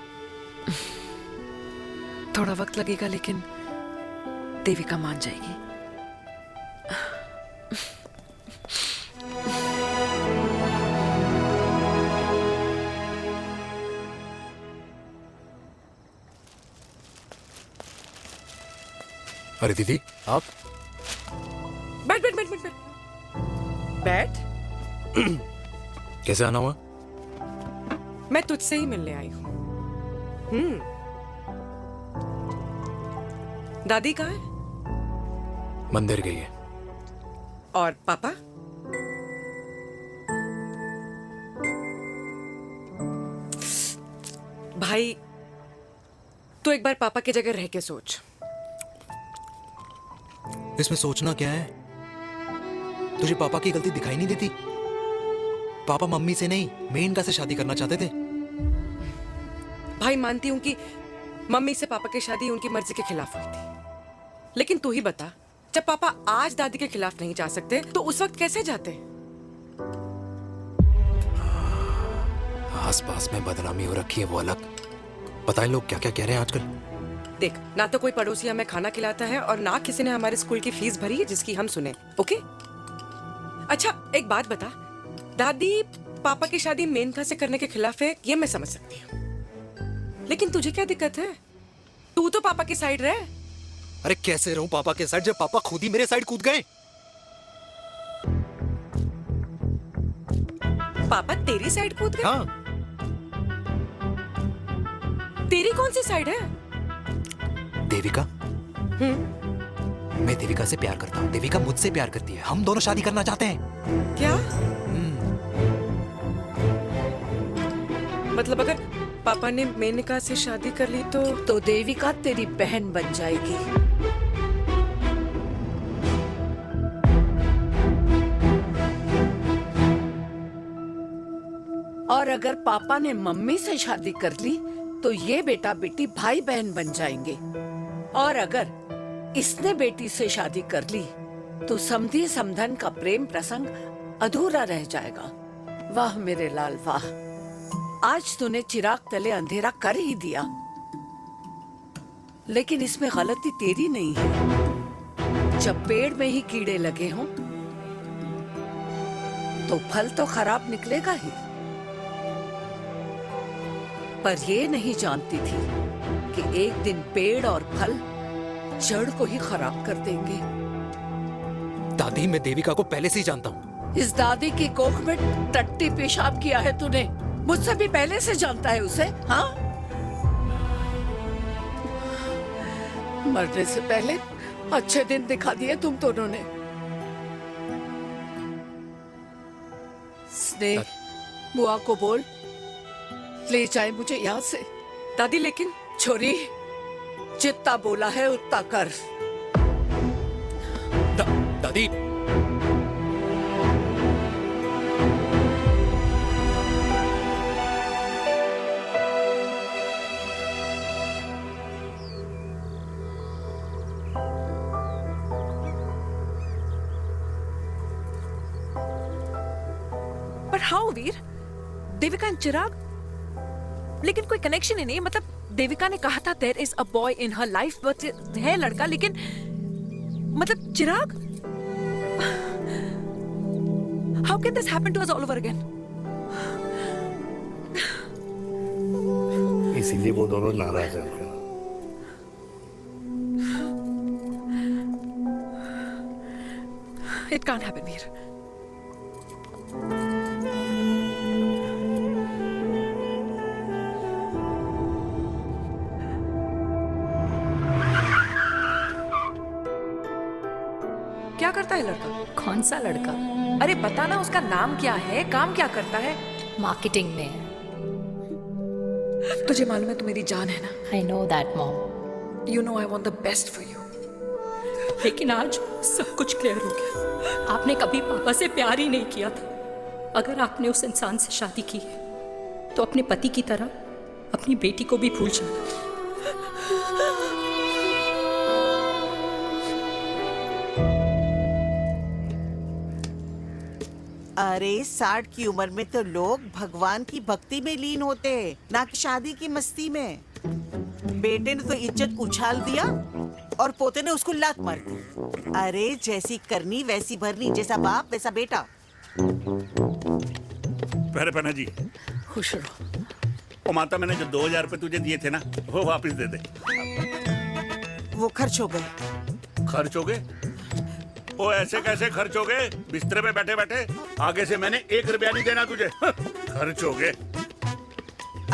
थोड़ा वक्त लगेगा, लेकिन देविका मान जाएगी। अरे दीदी, आप बैठ बैठ बैठ बैठ बैठ बैठ। कैसे आना हुआ? मैं तुझसे ही मिलने आई हूँ। दादी कहाँ है? मंदिर गई है। और पापा? भाई, तू एक बार पापा की जगह रह के सोच। इसमें सोचना क्या है? तुझे पापा की गलती दिखाई नहीं देती? पापा मम्मी से नहीं, मेनका से शादी करना चाहते थे। भाई, मानती हूं कि मम्मी से पापा की शादी उनकी मर्जी के खिलाफ हुई थी, लेकिन तू ही बता, जब पापा आज दादी के खिलाफ नहीं जा सकते तो उस वक्त कैसे जाते? आसपास में बदनामी हो रखी है, वो अलग। पता है लोग क्या क्या कह रहे हैं आजकल? देख, ना तो कोई पड़ोसी हमें खाना खिलाता है और ना किसी ने हमारे स्कूल की फीस भरी है जिसकी हम सुने। ओके? अच्छा, एक बात बता, दादी पापा की शादी मेनका से करने के खिलाफ है, ये मैं समझ सकती हूँ, लेकिन तुझे क्या दिक्कत है? तू तो पापा की साइड रहे। अरे कैसे रहूं पापा के साइड जब पापा खुद ही मेरे साइड कूद गए? पापा तेरी साइड कूद गए? हाँ। तेरी कौन सी साइड है? देविका। मैं देविका से प्यार करता हूँ, देविका मुझसे प्यार करती है, हम दोनों शादी करना चाहते हैं। क्या? मतलब अगर पापा ने मेनका से शादी कर ली तो देविका तेरी बहन बन जाएगी। और अगर पापा ने मम्मी से शादी कर ली तो ये बेटा बेटी भाई बहन बन जाएंगे। और अगर इसने बेटी से शादी कर ली तो समधी समधन का प्रेम प्रसंग अधूरा रह जाएगा। वाह मेरे लाल वाह, आज तूने चिराग तले अंधेरा कर ही दिया, लेकिन इसमें गलती तेरी नहीं है। जब पेड़ में ही कीड़े लगे हों तो फल तो खराब निकलेगा ही। पर ये नहीं जानती थी कि एक दिन पेड़ और फल जड़ को ही खराब कर देंगे। दादी, मैं देविका को पहले से ही जानता हूँ। इस दादी की कोख में टट्टी पेशाब किया है तूने, मुझसे भी पहले से जानता है उसे। हाँ, मरने से पहले अच्छे दिन दिखा दिए तुम दोनों ने। स्नेह, बुआ को बोल ले जाए मुझे यहाँ से। दादी, लेकिन छोरी, जितना बोला है उतना कर। दादी, पर हाउ वीर? देविका एंड चिराग, लेकिन कोई कनेक्शन ही नहीं। मतलब देविका ने कहा था there is a boy in her life, but है लड़का, लेकिन मतलब Chirag, how can this happen to us all over again? इसीलिए वो दोनों नाराज हैं। It can't happen Veer. है लड़का? कौन सा लड़का? अरे बता ना, उसका नाम क्या है, काम क्या करता है? मार्केटिंग में है। तुझे मालूम है तू मेरी जान है ना? I know that mom. You know I want the best for you. लेकिन आज सब कुछ क्लियर हो गया। आपने कभी पापा से प्यार ही नहीं किया था। अगर आपने उस इंसान से शादी की है तो अपने पति की तरह अपनी बेटी को भी भूल जाना। अरे 60 की उम्र में तो लोग भगवान की भक्ति में लीन होते हैं, ना कि शादी की मस्ती में। बेटे ने तो इज्जत उछाल दिया और पोते ने उसको लात मार दी। अरे जैसी करनी वैसी भरनी, जैसा बाप वैसा बेटा। पहले पहना जी। खुश रहो। ओ माता, मैंने जो 2000 रुपए तुझे दिए थे ना, वो वापस दे दे। वो खर्च हो गए। खर्च हो गए? ओ ऐसे कैसे खर्च हो गए? बिस्तर पे बैठे बैठे। आगे से मैंने 1 रुपया नहीं देना तुझे। खर्च हो गए।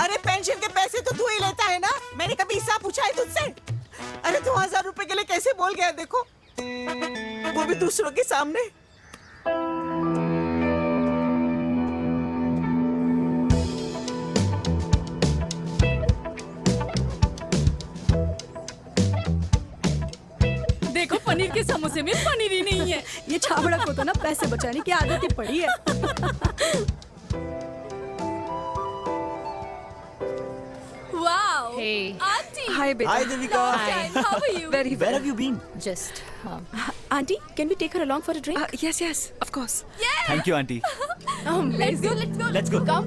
अरे पेंशन के पैसे तो तू ही लेता है ना, मैंने कभी हिसाब पूछा है तुझसे? अरे 2000 रुपए के लिए कैसे बोल गया देखो, वो भी दूसरों के सामने। देखो पनीर के समोसे में पनीर ही नहीं है। ये छाबड़ा को तो ना पैसे बचाने की आदत ही पड़ी है। Wow! Hey. Auntie! Hi, beta. Hi, Devika. How are you? Very well. Where have you been? Just. Auntie, can we take her along for a drink? Yes, yes, of course. Yeah! Thank you, auntie. Let's go, let's go. Let's go. Come.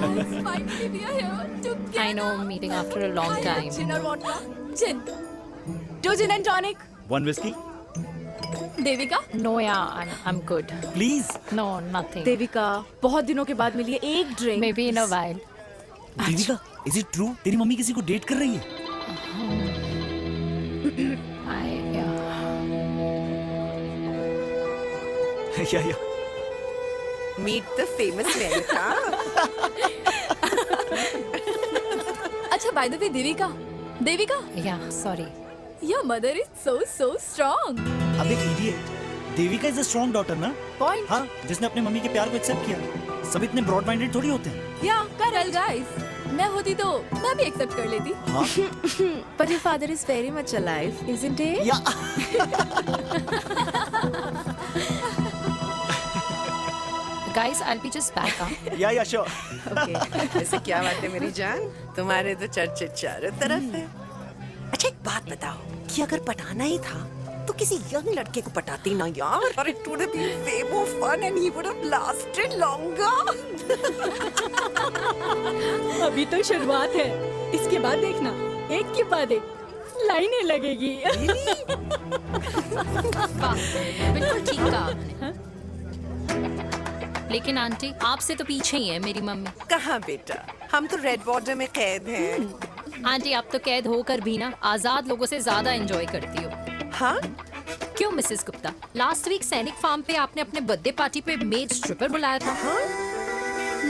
Guys, finally we are here together. I know, meeting after a long time. Gin or vodka? Gin. 2 gin and tonic. 1 whiskey? Devika? No, yeah, I'm good. Please. No, nothing. Devika, बहुत दिनों के बाद मिली है, एक drink. Maybe in a while. Devika, is it true? तेरी mummy किसी को date कर रही है? Yeah. Meet the famous America. अच्छा, by the way, Devika, Yeah, sorry. your mother is so strong. अब एक idiot. Devika is a strong daughter ना? Point. हाँ, जिसने अपने मम्मी के प्यार को एक्सेप्ट किया। सब इतने ब्रॉड माइंडेड थोड़ी होते हैं। Yeah, correct, guys. मैं होती तो मैं भी एक्सेप्ट कर लेती। हाँ? But your father is very much alive, isn't he? Yeah. Guys, I'll be just back. Yeah, sure. Okay. ऐसे क्या बात है मेरी जान, तुम्हारे तो चर्चे चारों तरफ है। अच्छा एक बात बताओ कि अगर पटाना ही था तो किसी यंग लड़के को पटाती ना यार। और it would have been way more fun and he would have lasted longer. अभी तो शुरुआत है, इसके बाद देखना एक के बाद एक लाइनें लगेगी। बिल्कुल ठीक कहा आपने। लेकिन आंटी, आपसे तो पीछे ही है मेरी मम्मी। कहाँ बेटा, हम तो रेड बॉर्डर में कैद हैं। आंटी, आप तो कैद होकर भी ना आजाद लोगों से ज्यादा एंजॉय करती हो। हाँ? क्यों मिसेस गुप्ता? लास्ट वीक सैनिक फार्म पे आपने अपने बर्थडे पार्टी पे मेड स्ट्रिपर बुलाया था। हाँ?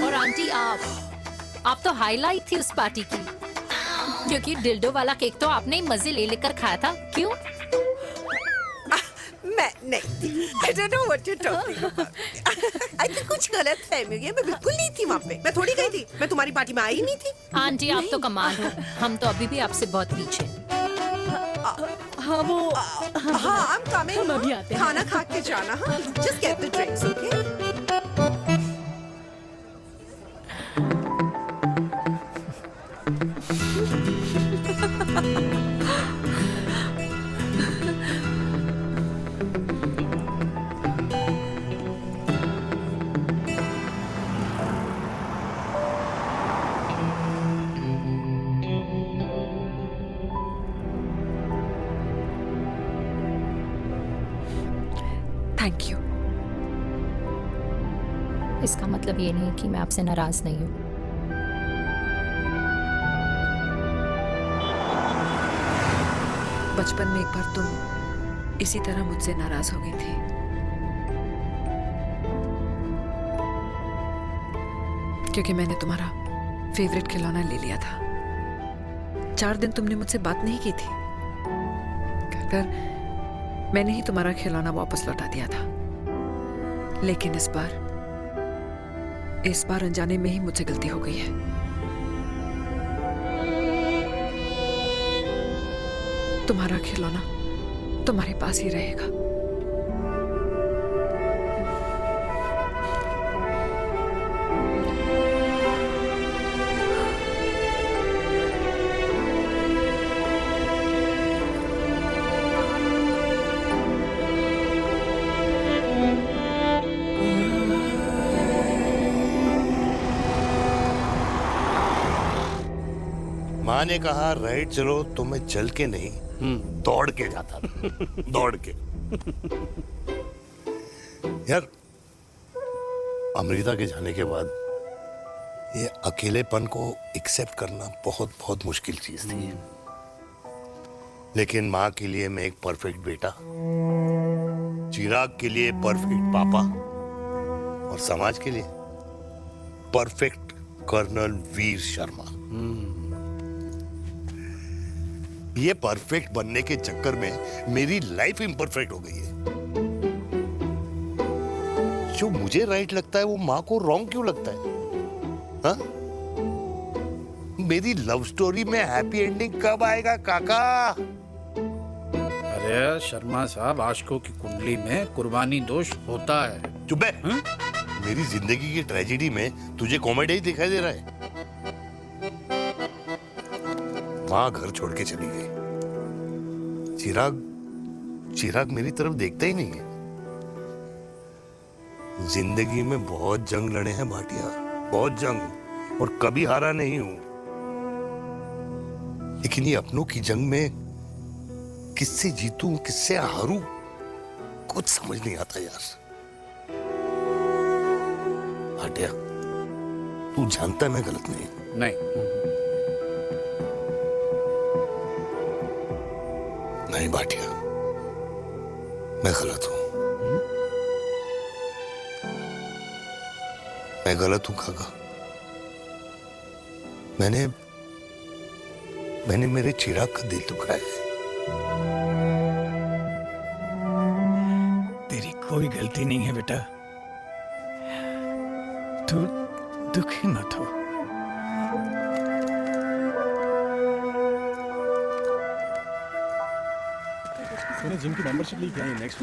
और आंटी, आप तो हाईलाइट थी उस पार्टी की, क्योंकि डिल्डो वाला केक तो आपने ही मजे ले लेकर खाया था। क्यों? मैं नहीं, I don't know what you're talking about. I think कुछ गलत फहमी हुई है, मैं बिल्कुल नहीं थी वहाँ पे। मैं थोड़ी गई थी, मैं तुम्हारी पार्टी में आई नहीं थी। आंटी, आप तो कमाल हो, हम तो अभी भी आपसे बहुत पीछे। हाँ वो हाँ I'm coming. हम अभी आते हैं। खाना खा के जाना। हाँ, just get the drinks, okay? Thank you. इसका मतलब ये नहीं कि मैं आपसे नाराज नहीं हूँ। बचपन में एक बार तुम इसी तरह मुझसे नाराज हो गई थी। क्योंकि मैंने तुम्हारा फेवरेट खिलौना ले लिया था। 4 दिन तुमने मुझसे बात नहीं की थी। कहकर मैंने ही तुम्हारा खिलौना वापस लौटा दिया था। लेकिन इस बार अनजाने में ही मुझसे गलती हो गई है। तुम्हारा खिलौना तुम्हारे पास ही रहेगा। माँ ने कहा राइट चलो, तो मैं चल के नहीं दौड़ के जाता था। दौड़ के। यार अमृता के जाने के बाद ये अकेलेपन को एक्सेप्ट करना बहुत बहुत मुश्किल चीज थी। लेकिन माँ के लिए मैं एक परफेक्ट बेटा, चिराग के लिए परफेक्ट पापा और समाज के लिए परफेक्ट कर्नल वीर शर्मा। ये परफेक्ट बनने के चक्कर में मेरी लाइफ इम्परफेक्ट हो गई है। जो मुझे राइट लगता है वो माँ को रॉन्ग क्यों लगता है? हाँ? मेरी लव स्टोरी में हैप्पी एंडिंग कब आएगा काका? अरे शर्मा साहब, आशिकों की कुंडली में कुर्बानी दोष होता है। चुप है। मेरी जिंदगी की ट्रेजेडी में तुझे कॉमेडी ही दिखाई दे रहा है। माँ घर छोड़ के चली गई। चिराग मेरी तरफ देखता ही नहीं है। जिंदगी में बहुत जंग लड़े हैं भाटिया, बहुत जंग, और कभी हारा नहीं हूं। लेकिन ये अपनों की जंग में किससे जीतूं किससे हारूं कुछ समझ नहीं आता यार। भाटिया तू जानता है मैं गलत नहीं। नहीं भाटिया, मैं गलत हूं। मैं गलत हूं काका। मैंने मेरे चिराग का दिल दुखाया है। तेरी कोई गलती नहीं है बेटा। तू दुखी मत हो। मैंने जिम की मेंबरशिप ली क्या? नेक्स्ट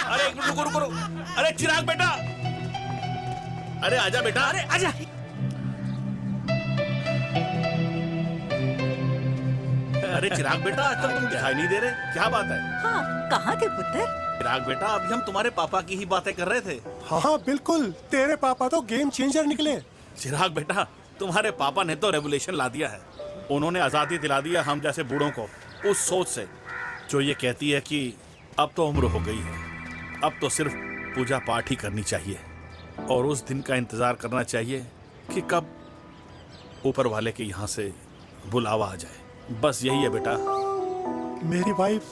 अरे एक मिनट रुको। अरे चिराग बेटा, अरे आजा बेटा, अरे आजा। अरे चिराग बेटा, आजकल तुम दिखाई नहीं दे रहे, क्या बात है? हाँ, कहाँ थे पुत्र? चिराग बेटा, अभी हम तुम्हारे पापा की ही बातें कर रहे थे। हाँ बिल्कुल, तेरे पापा तो गेम चेंजर निकले। चिराग बेटा, तुम्हारे पापा ने तो रेवोल्यूशन ला दिया है। उन्होंने आजादी दिला दिया हम जैसे बूढ़ों को, उस सोच से जो ये कहती है कि अब तो उम्र हो गई है, अब तो सिर्फ पूजा पाठ ही करनी चाहिए और उस दिन का इंतजार करना चाहिए कि कब ऊपर वाले के यहाँ से बुलावा आ जाए। बस यही है बेटा। मेरी वाइफ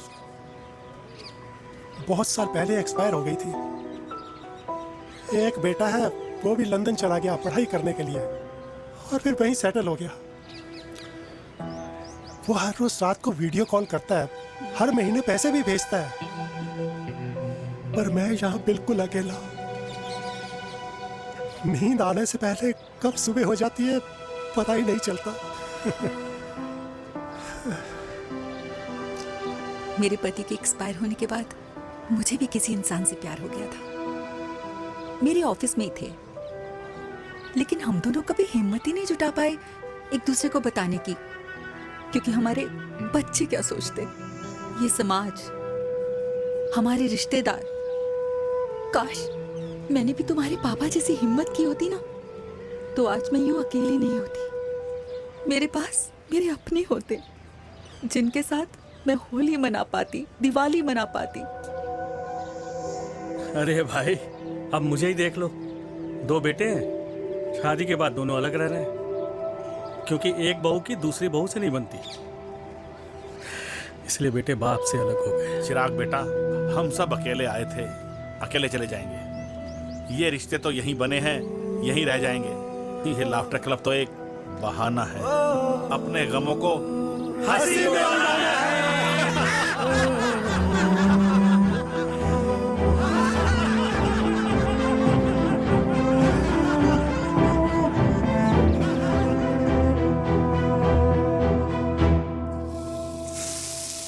बहुत साल पहले एक्सपायर हो गई थी। एक बेटा है, वो भी लंदन चला गया पढ़ाई करने के लिए और फिर वहीं सेटल हो गया। वो हर रोज रात को वीडियो कॉल करता है, हर महीने पैसे भी भेजता है, पर मैं यहाँ बिल्कुल अकेला। नींद आने से पहले कब सुबह हो जाती है पता ही नहीं चलता। मेरे पति के एक्सपायर होने के बाद मुझे भी किसी इंसान से प्यार हो गया था। मेरे ऑफिस में ही थे, लेकिन हम दोनों कभी हिम्मत ही नहीं जुटा पाए एक दूसरे को बताने की, क्योंकि हमारे बच्चे क्या सोचते, ये समाज, हमारे रिश्तेदार। काश मैंने भी तुम्हारे पापा जैसी हिम्मत की होती ना, तो आज मैं यूं अकेली नहीं होती। मेरे पास मेरे अपने होते जिनके साथ मैं होली मना पाती, दिवाली मना पाती। अरे भाई, अब मुझे ही देख लो, 2 बेटे हैं, शादी के बाद दोनों अलग रह रहे हैं, क्योंकि एक बहू की दूसरी बहू से नहीं बनती, इसलिए बेटे बाप से अलग हो गए। चिराग बेटा, हम सब अकेले आए थे, अकेले चले जाएंगे। ये रिश्ते तो यहीं बने हैं, यहीं रह जाएंगे। ये लाफ्टर क्लब तो एक बहाना है अपने गमों को हंसी में बनाना है।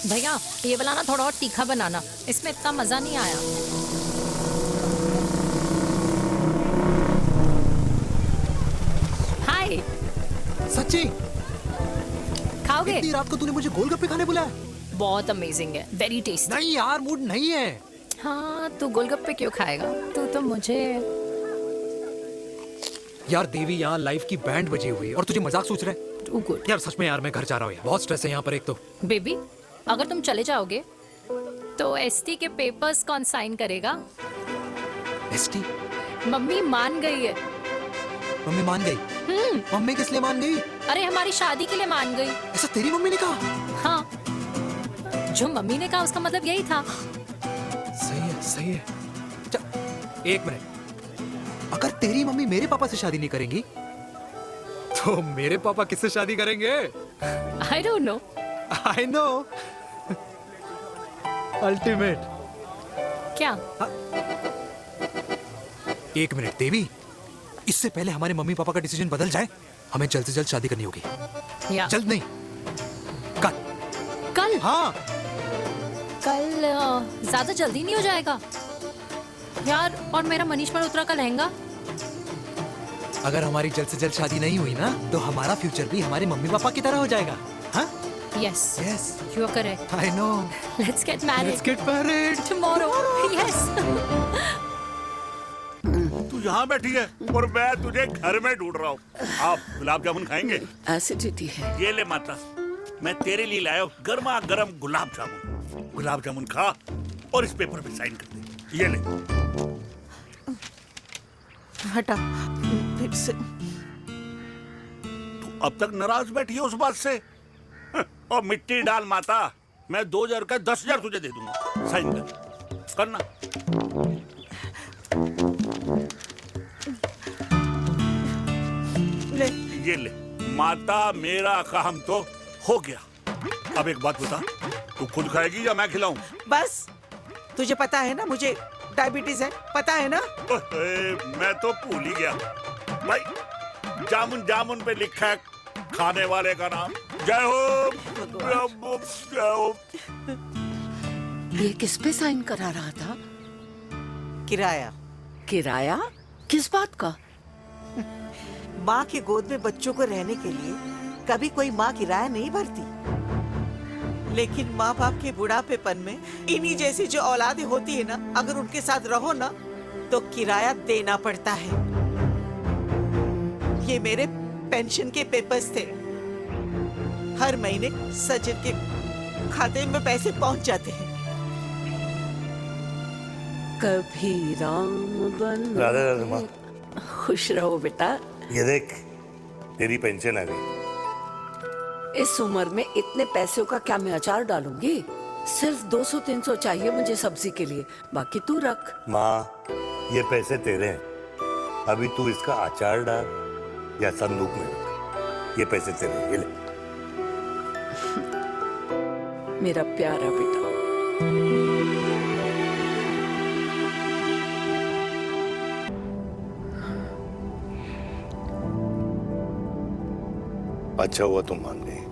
भैया ये वाला ना थोड़ा और तीखा बनाना, इसमें इतना मजा नहीं आया। हाय। सच्ची? खाओगे? इतनी रात को तूने मुझे गोलगप्पे खाने बुलाया? बहुत अमेजिंग है, वेरी टेस्टी। नहीं यार, मूड नहीं है। हाँ, तू गोलगप्पे क्यों खाएगा? तू तो मुझे। यार देवी, यहाँ लाइफ की बैंड बजी हुई है और तुझे मजाक सोच रहा है? Too good. यार सच में यार, मैं घर जा रहा हूँ यार, बहुत स्ट्रेस है यहाँ पर एक तो। बेबी, अगर तुम चले जाओगे तो एसटी के पेपर्स कौन साइन करेगा? एसटी? मम्मी मान गई है। मम्मी मान गई? मम्मी किस लिए मान गई? अरे हमारी शादी के लिए मान गई। ऐसा तेरी मम्मी ने कहा? हाँ, जो मम्मी ने कहा उसका मतलब यही था। सही है, सही है। एक मिनट, अगर तेरी मम्मी मेरे पापा से शादी नहीं करेंगी तो मेरे पापा किससे शादी करेंगे? I don't know. I know. Ultimate. क्या? एक मिनट देवी, इससे पहले हमारे मम्मी पापा का डिसीजन बदल जाए, हमें जल्द से जल्द शादी करनी होगी। या। जल्द नहीं, कल। कल? हाँ। कल ज्यादा जल्दी नहीं हो जाएगा यार? और मेरा मनीष मल्होत्रा का लहंगा? अगर हमारी जल्द से जल्द शादी नहीं हुई ना, तो हमारा फ्यूचर भी हमारे मम्मी पापा की तरह हो जाएगा। हाँ? Yes. Yes. You are correct. I know. Let's get married. Let's get married. Tomorrow. Yes. तू यहाँ बैठी है और मैं तुझे घर में ढूंढ रहा हूँ। आप गुलाब जामुन खाएंगे? एसिडिटी है। ये ले माता, मैं तेरे लिए लाया हूँ गर्मा गर्म गुलाब जामुन। गुलाब जामुन खा और इस पेपर पे साइन कर दे। ये ले। हटा फिर से। तू अब तक नाराज बैठी है उस बात से? और मिट्टी डाल माता, मैं 2000 का 10,000 तुझे दे दूंगा। साइन कर, करना। ले। ये ले माता, मेरा काम तो हो गया। अब एक बात बता, तू खुद खाएगी या मैं खिलाऊं? बस, तुझे पता है ना मुझे डायबिटीज है, पता है ना? मैं तो भूल ही गया भाई, जामुन जामुन पे लिखा है खाने वाले का नाम। जय हो, जय हो। ये किस पे साइन करा रहा था? किराया। किराया? किस बात का? माँ की गोद में बच्चों को रहने के लिए कभी कोई माँ किराया नहीं भरती, लेकिन माँ बाप के बुढ़ापेपन में इन्हीं जैसी जो औलादें होती है ना, अगर उनके साथ रहो ना तो किराया देना पड़ता है। ये मेरे पेंशन के पेपर्स थे, हर महीने सचिन के खाते में पैसे पहुंच जाते हैं। कभी राम बन। राधे राधे माँ। खुश रहो बेटा। ये देख, तेरी पेंशन आ गई। इस उम्र में इतने पैसों का क्या मैं अचार डालूंगी? सिर्फ 200-300 चाहिए मुझे सब्जी के लिए, बाकी तू रख। माँ, ये पैसे तेरे हैं, अभी तू इसका अचार डाल या संदूक में रख। ये पैसे तेरे हैं, ये ले। मेरा प्यारा बेटा। अच्छा हुआ तुम मान गई।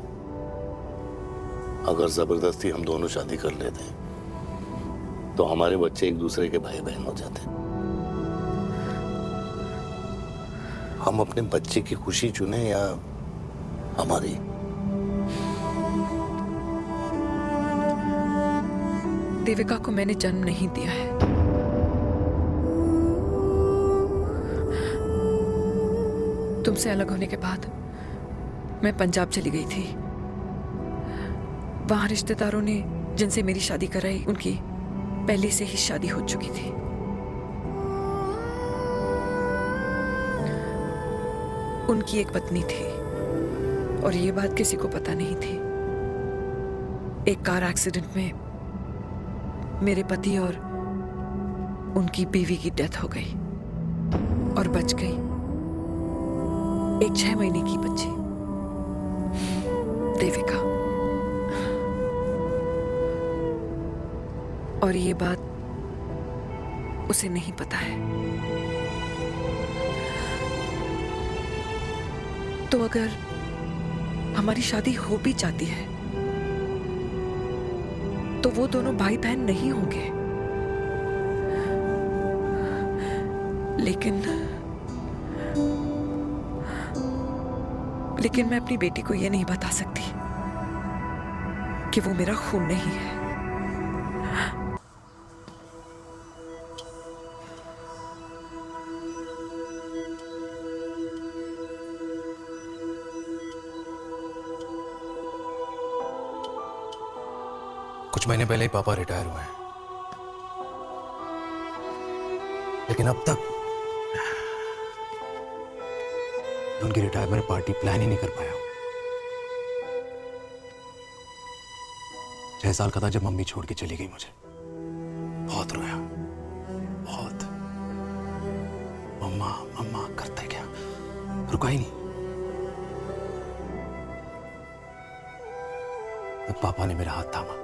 अगर जबरदस्ती हम दोनों शादी कर लेते तो हमारे बच्चे एक दूसरे के भाई बहन हो जाते। हम अपने बच्चे की खुशी चुने या हमारी? देविका को मैंने जन्म नहीं दिया है। तुमसे अलग होने के बाद मैं पंजाब चली गई थी। वहां रिश्तेदारों ने जिनसे मेरी शादी कराई, उनकी पहले से ही शादी हो चुकी थी। उनकी एक पत्नी थी और ये बात किसी को पता नहीं थी। एक कार एक्सीडेंट में मेरे पति और उनकी बीवी की डेथ हो गई और बच गई। एक 6 महीने की बच्ची देविका। और ये बात उसे नहीं पता है। तो अगर हमारी शादी हो भी जाती है तो वो दोनों भाई बहन नहीं होंगे। लेकिन मैं अपनी बेटी को ये नहीं बता सकती कि वो मेरा खून नहीं है। कुछ महीने पहले ही पापा रिटायर हुए हैं, लेकिन अब तक उनकी रिटायरमेंट पार्टी प्लान ही नहीं कर पाया। 6 साल का था जब मम्मी छोड़ के चली गई मुझे। बहुत रोया, बहुत। मम्मा मम्मा करते क्या, रुका ही नहीं। तब पापा ने मेरा हाथ थामा,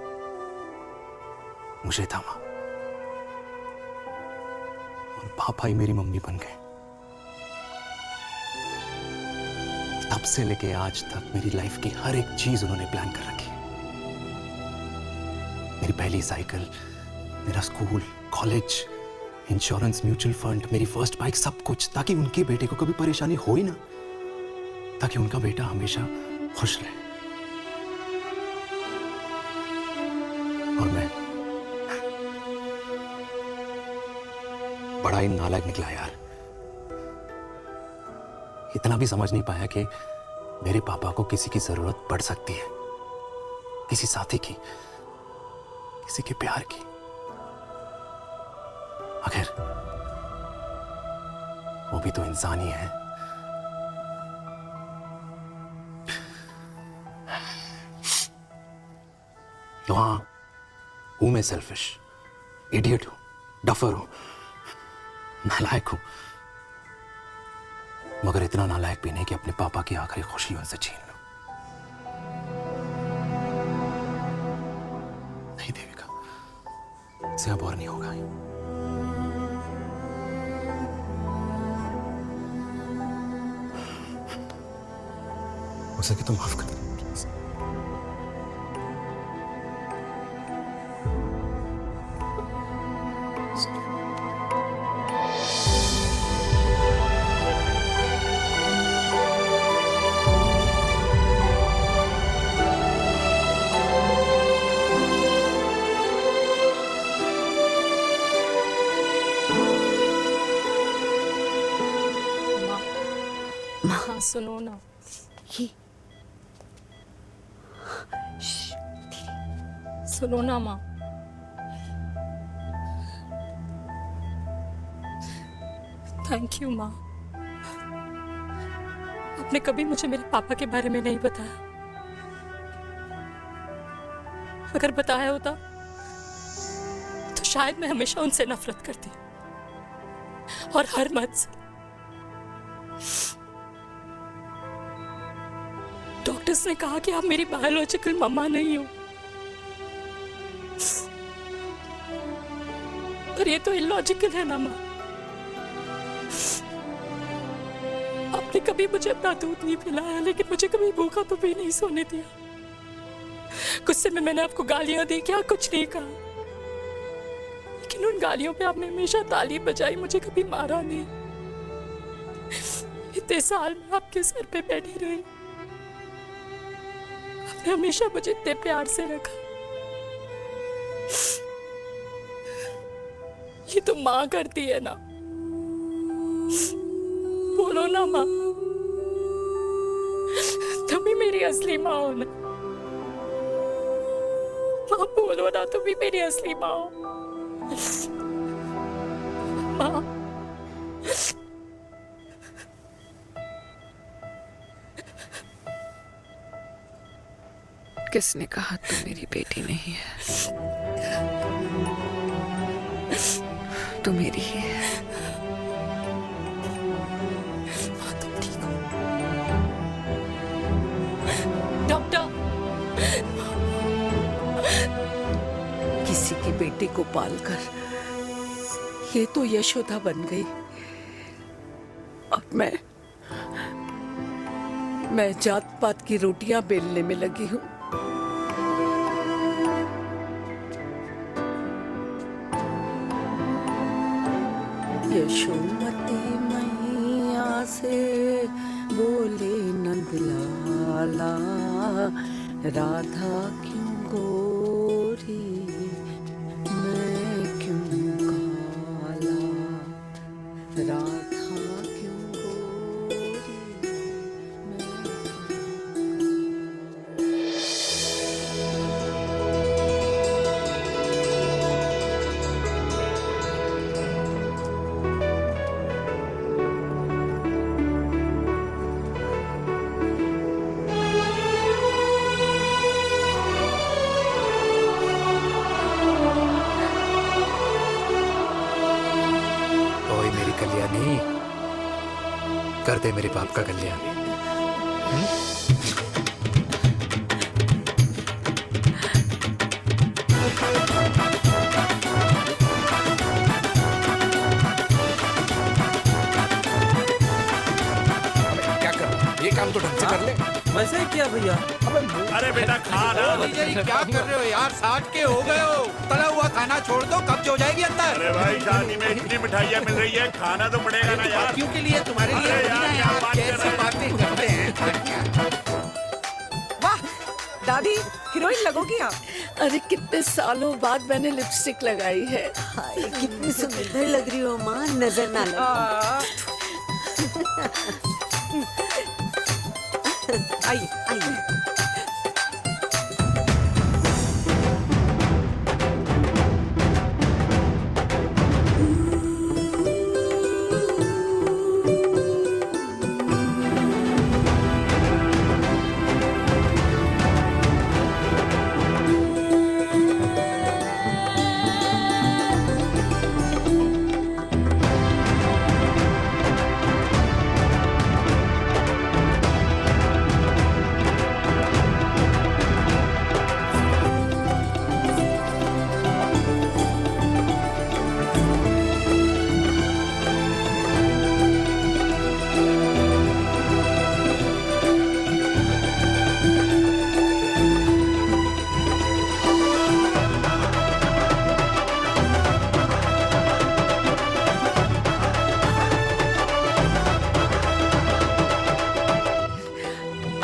मुझे थामा, और पापा ही मेरी मम्मी बन गए। तब से लेके आज तक मेरी लाइफ की हर एक चीज उन्होंने प्लान कर रखी है। मेरी पहली साइकिल, मेरा school, college, insurance, mutual fund, मेरी फर्स्ट बाइक, सब कुछ, ताकि उनके बेटे को कभी परेशानी हो ही ना, ताकि उनका बेटा हमेशा खुश रहे। और मैं बड़ा ही नालायक निकला यार। इतना भी समझ नहीं पाया कि मेरे पापा को किसी की जरूरत पड़ सकती है, किसी साथी की, किसी के प्यार की। आखिर वो भी तो इंसान ही है। तो हाँ, हूं मैं सेल्फिश, इडियट हूं, डफर हूं, नालायक हूं, मगर इतना नालायक भी नहीं कि अपने पापा की आखिरी खुशी उनसे छीन लूं। नहीं देविका, इससे अब और नहीं होगा। हो सके तो माफ कर दो प्लीज। हाँ सुनो ना, सुनो ना माँ। थैंक यू माँ, आपने कभी मुझे मेरे पापा के बारे में नहीं बताया। अगर बताया होता तो शायद मैं हमेशा उनसे नफरत करती, और हर मत से। डॉक्टर्स ने कहा कि आप मेरी बायोलॉजिकल मम्मा नहीं हो, पर ये तो इलॉजिकल है ना माँ। आपने कभी मुझे अपना दूध नहीं पिलाया, लेकिन मुझे कभी भूखा तो भी नहीं सोने दिया। गुस्से में मैंने आपको गालियां दी, क्या कुछ नहीं कहा, लेकिन उन गालियों पे आपने हमेशा ताली बजाई, मुझे कभी मारा नहीं। इतने साल में आपके सर पे बैठी रही, आपने हमेशा मुझे इतने प्यार से रखा। ये तो माँ करती है ना, बोलो ना माँ, तुम ही मेरी असली माँ हो ना। माँ बोलो ना, तुम ही मेरी असली माँ हो। माँ किसने कहा तू मेरी बेटी नहीं है? तू मेरी ही है। माँ तुम ठीक हो? बेटी को पालकर ये तो यशोदा बन गई और मैं जात पात की रोटियां बेलने में लगी हूँ। यशोमती मैया से बोले नंदलाला, राधा क्यों गोरी मैं क्यों काला, राधा क्यों गोरी कल्याणी, कर दे मेरे बाप का कल्याण। क्या कर, ये काम तो ढंग से कर ले। वैसे ही किया भैया। अरे बेटा खा ना। क्या कर रहे हो यार, 60 के हो गए हो। तला हुआ खाना छोड़ दो, कब्ज हो जाएगी अंदर। अरे भाई शादी में इतनी मिठाइयाँ मिल रही है, खाना तो पड़ेगा ना यार। क्यों के लिए तुम्हारे लिए यार कैसे बातें करते हैं। वाह दादी, हीरोइन लगोगी आप। अरे कितने सालों बाद मैंने लिपस्टिक लगाई है। हाय कितनी सुंदर लग रही हो माँ, नजर ना लगे। आइए आइए।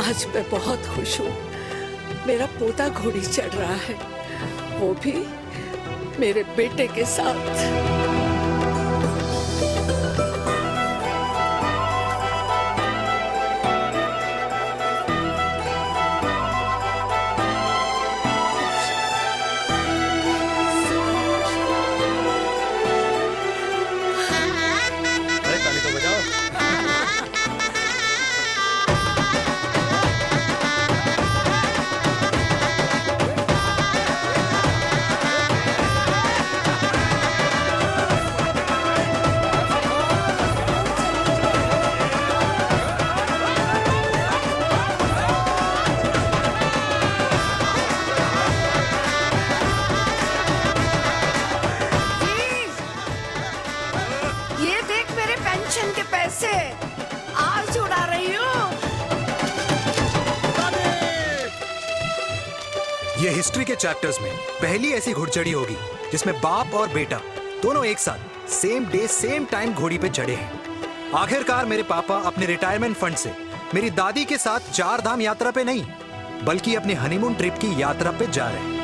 आज मैं बहुत खुश हूँ। मेरा पोता घोड़ी चढ़ रहा है, वो भी मेरे बेटे के साथ। अरे ताली तो बजाओ। ये देख मेरे पेंशन के पैसे आज उड़ा रही हूँ। ये हिस्ट्री के चैप्टर्स में पहली ऐसी घुड़चढ़ी होगी जिसमें बाप और बेटा दोनों एक साथ सेम डे सेम टाइम घोड़ी पे चढ़े हैं। आखिरकार मेरे पापा अपने रिटायरमेंट फंड से मेरी दादी के साथ 4 धाम यात्रा पे नहीं बल्कि अपने हनीमून ट्रिप की यात्रा पे जा रहे हैं।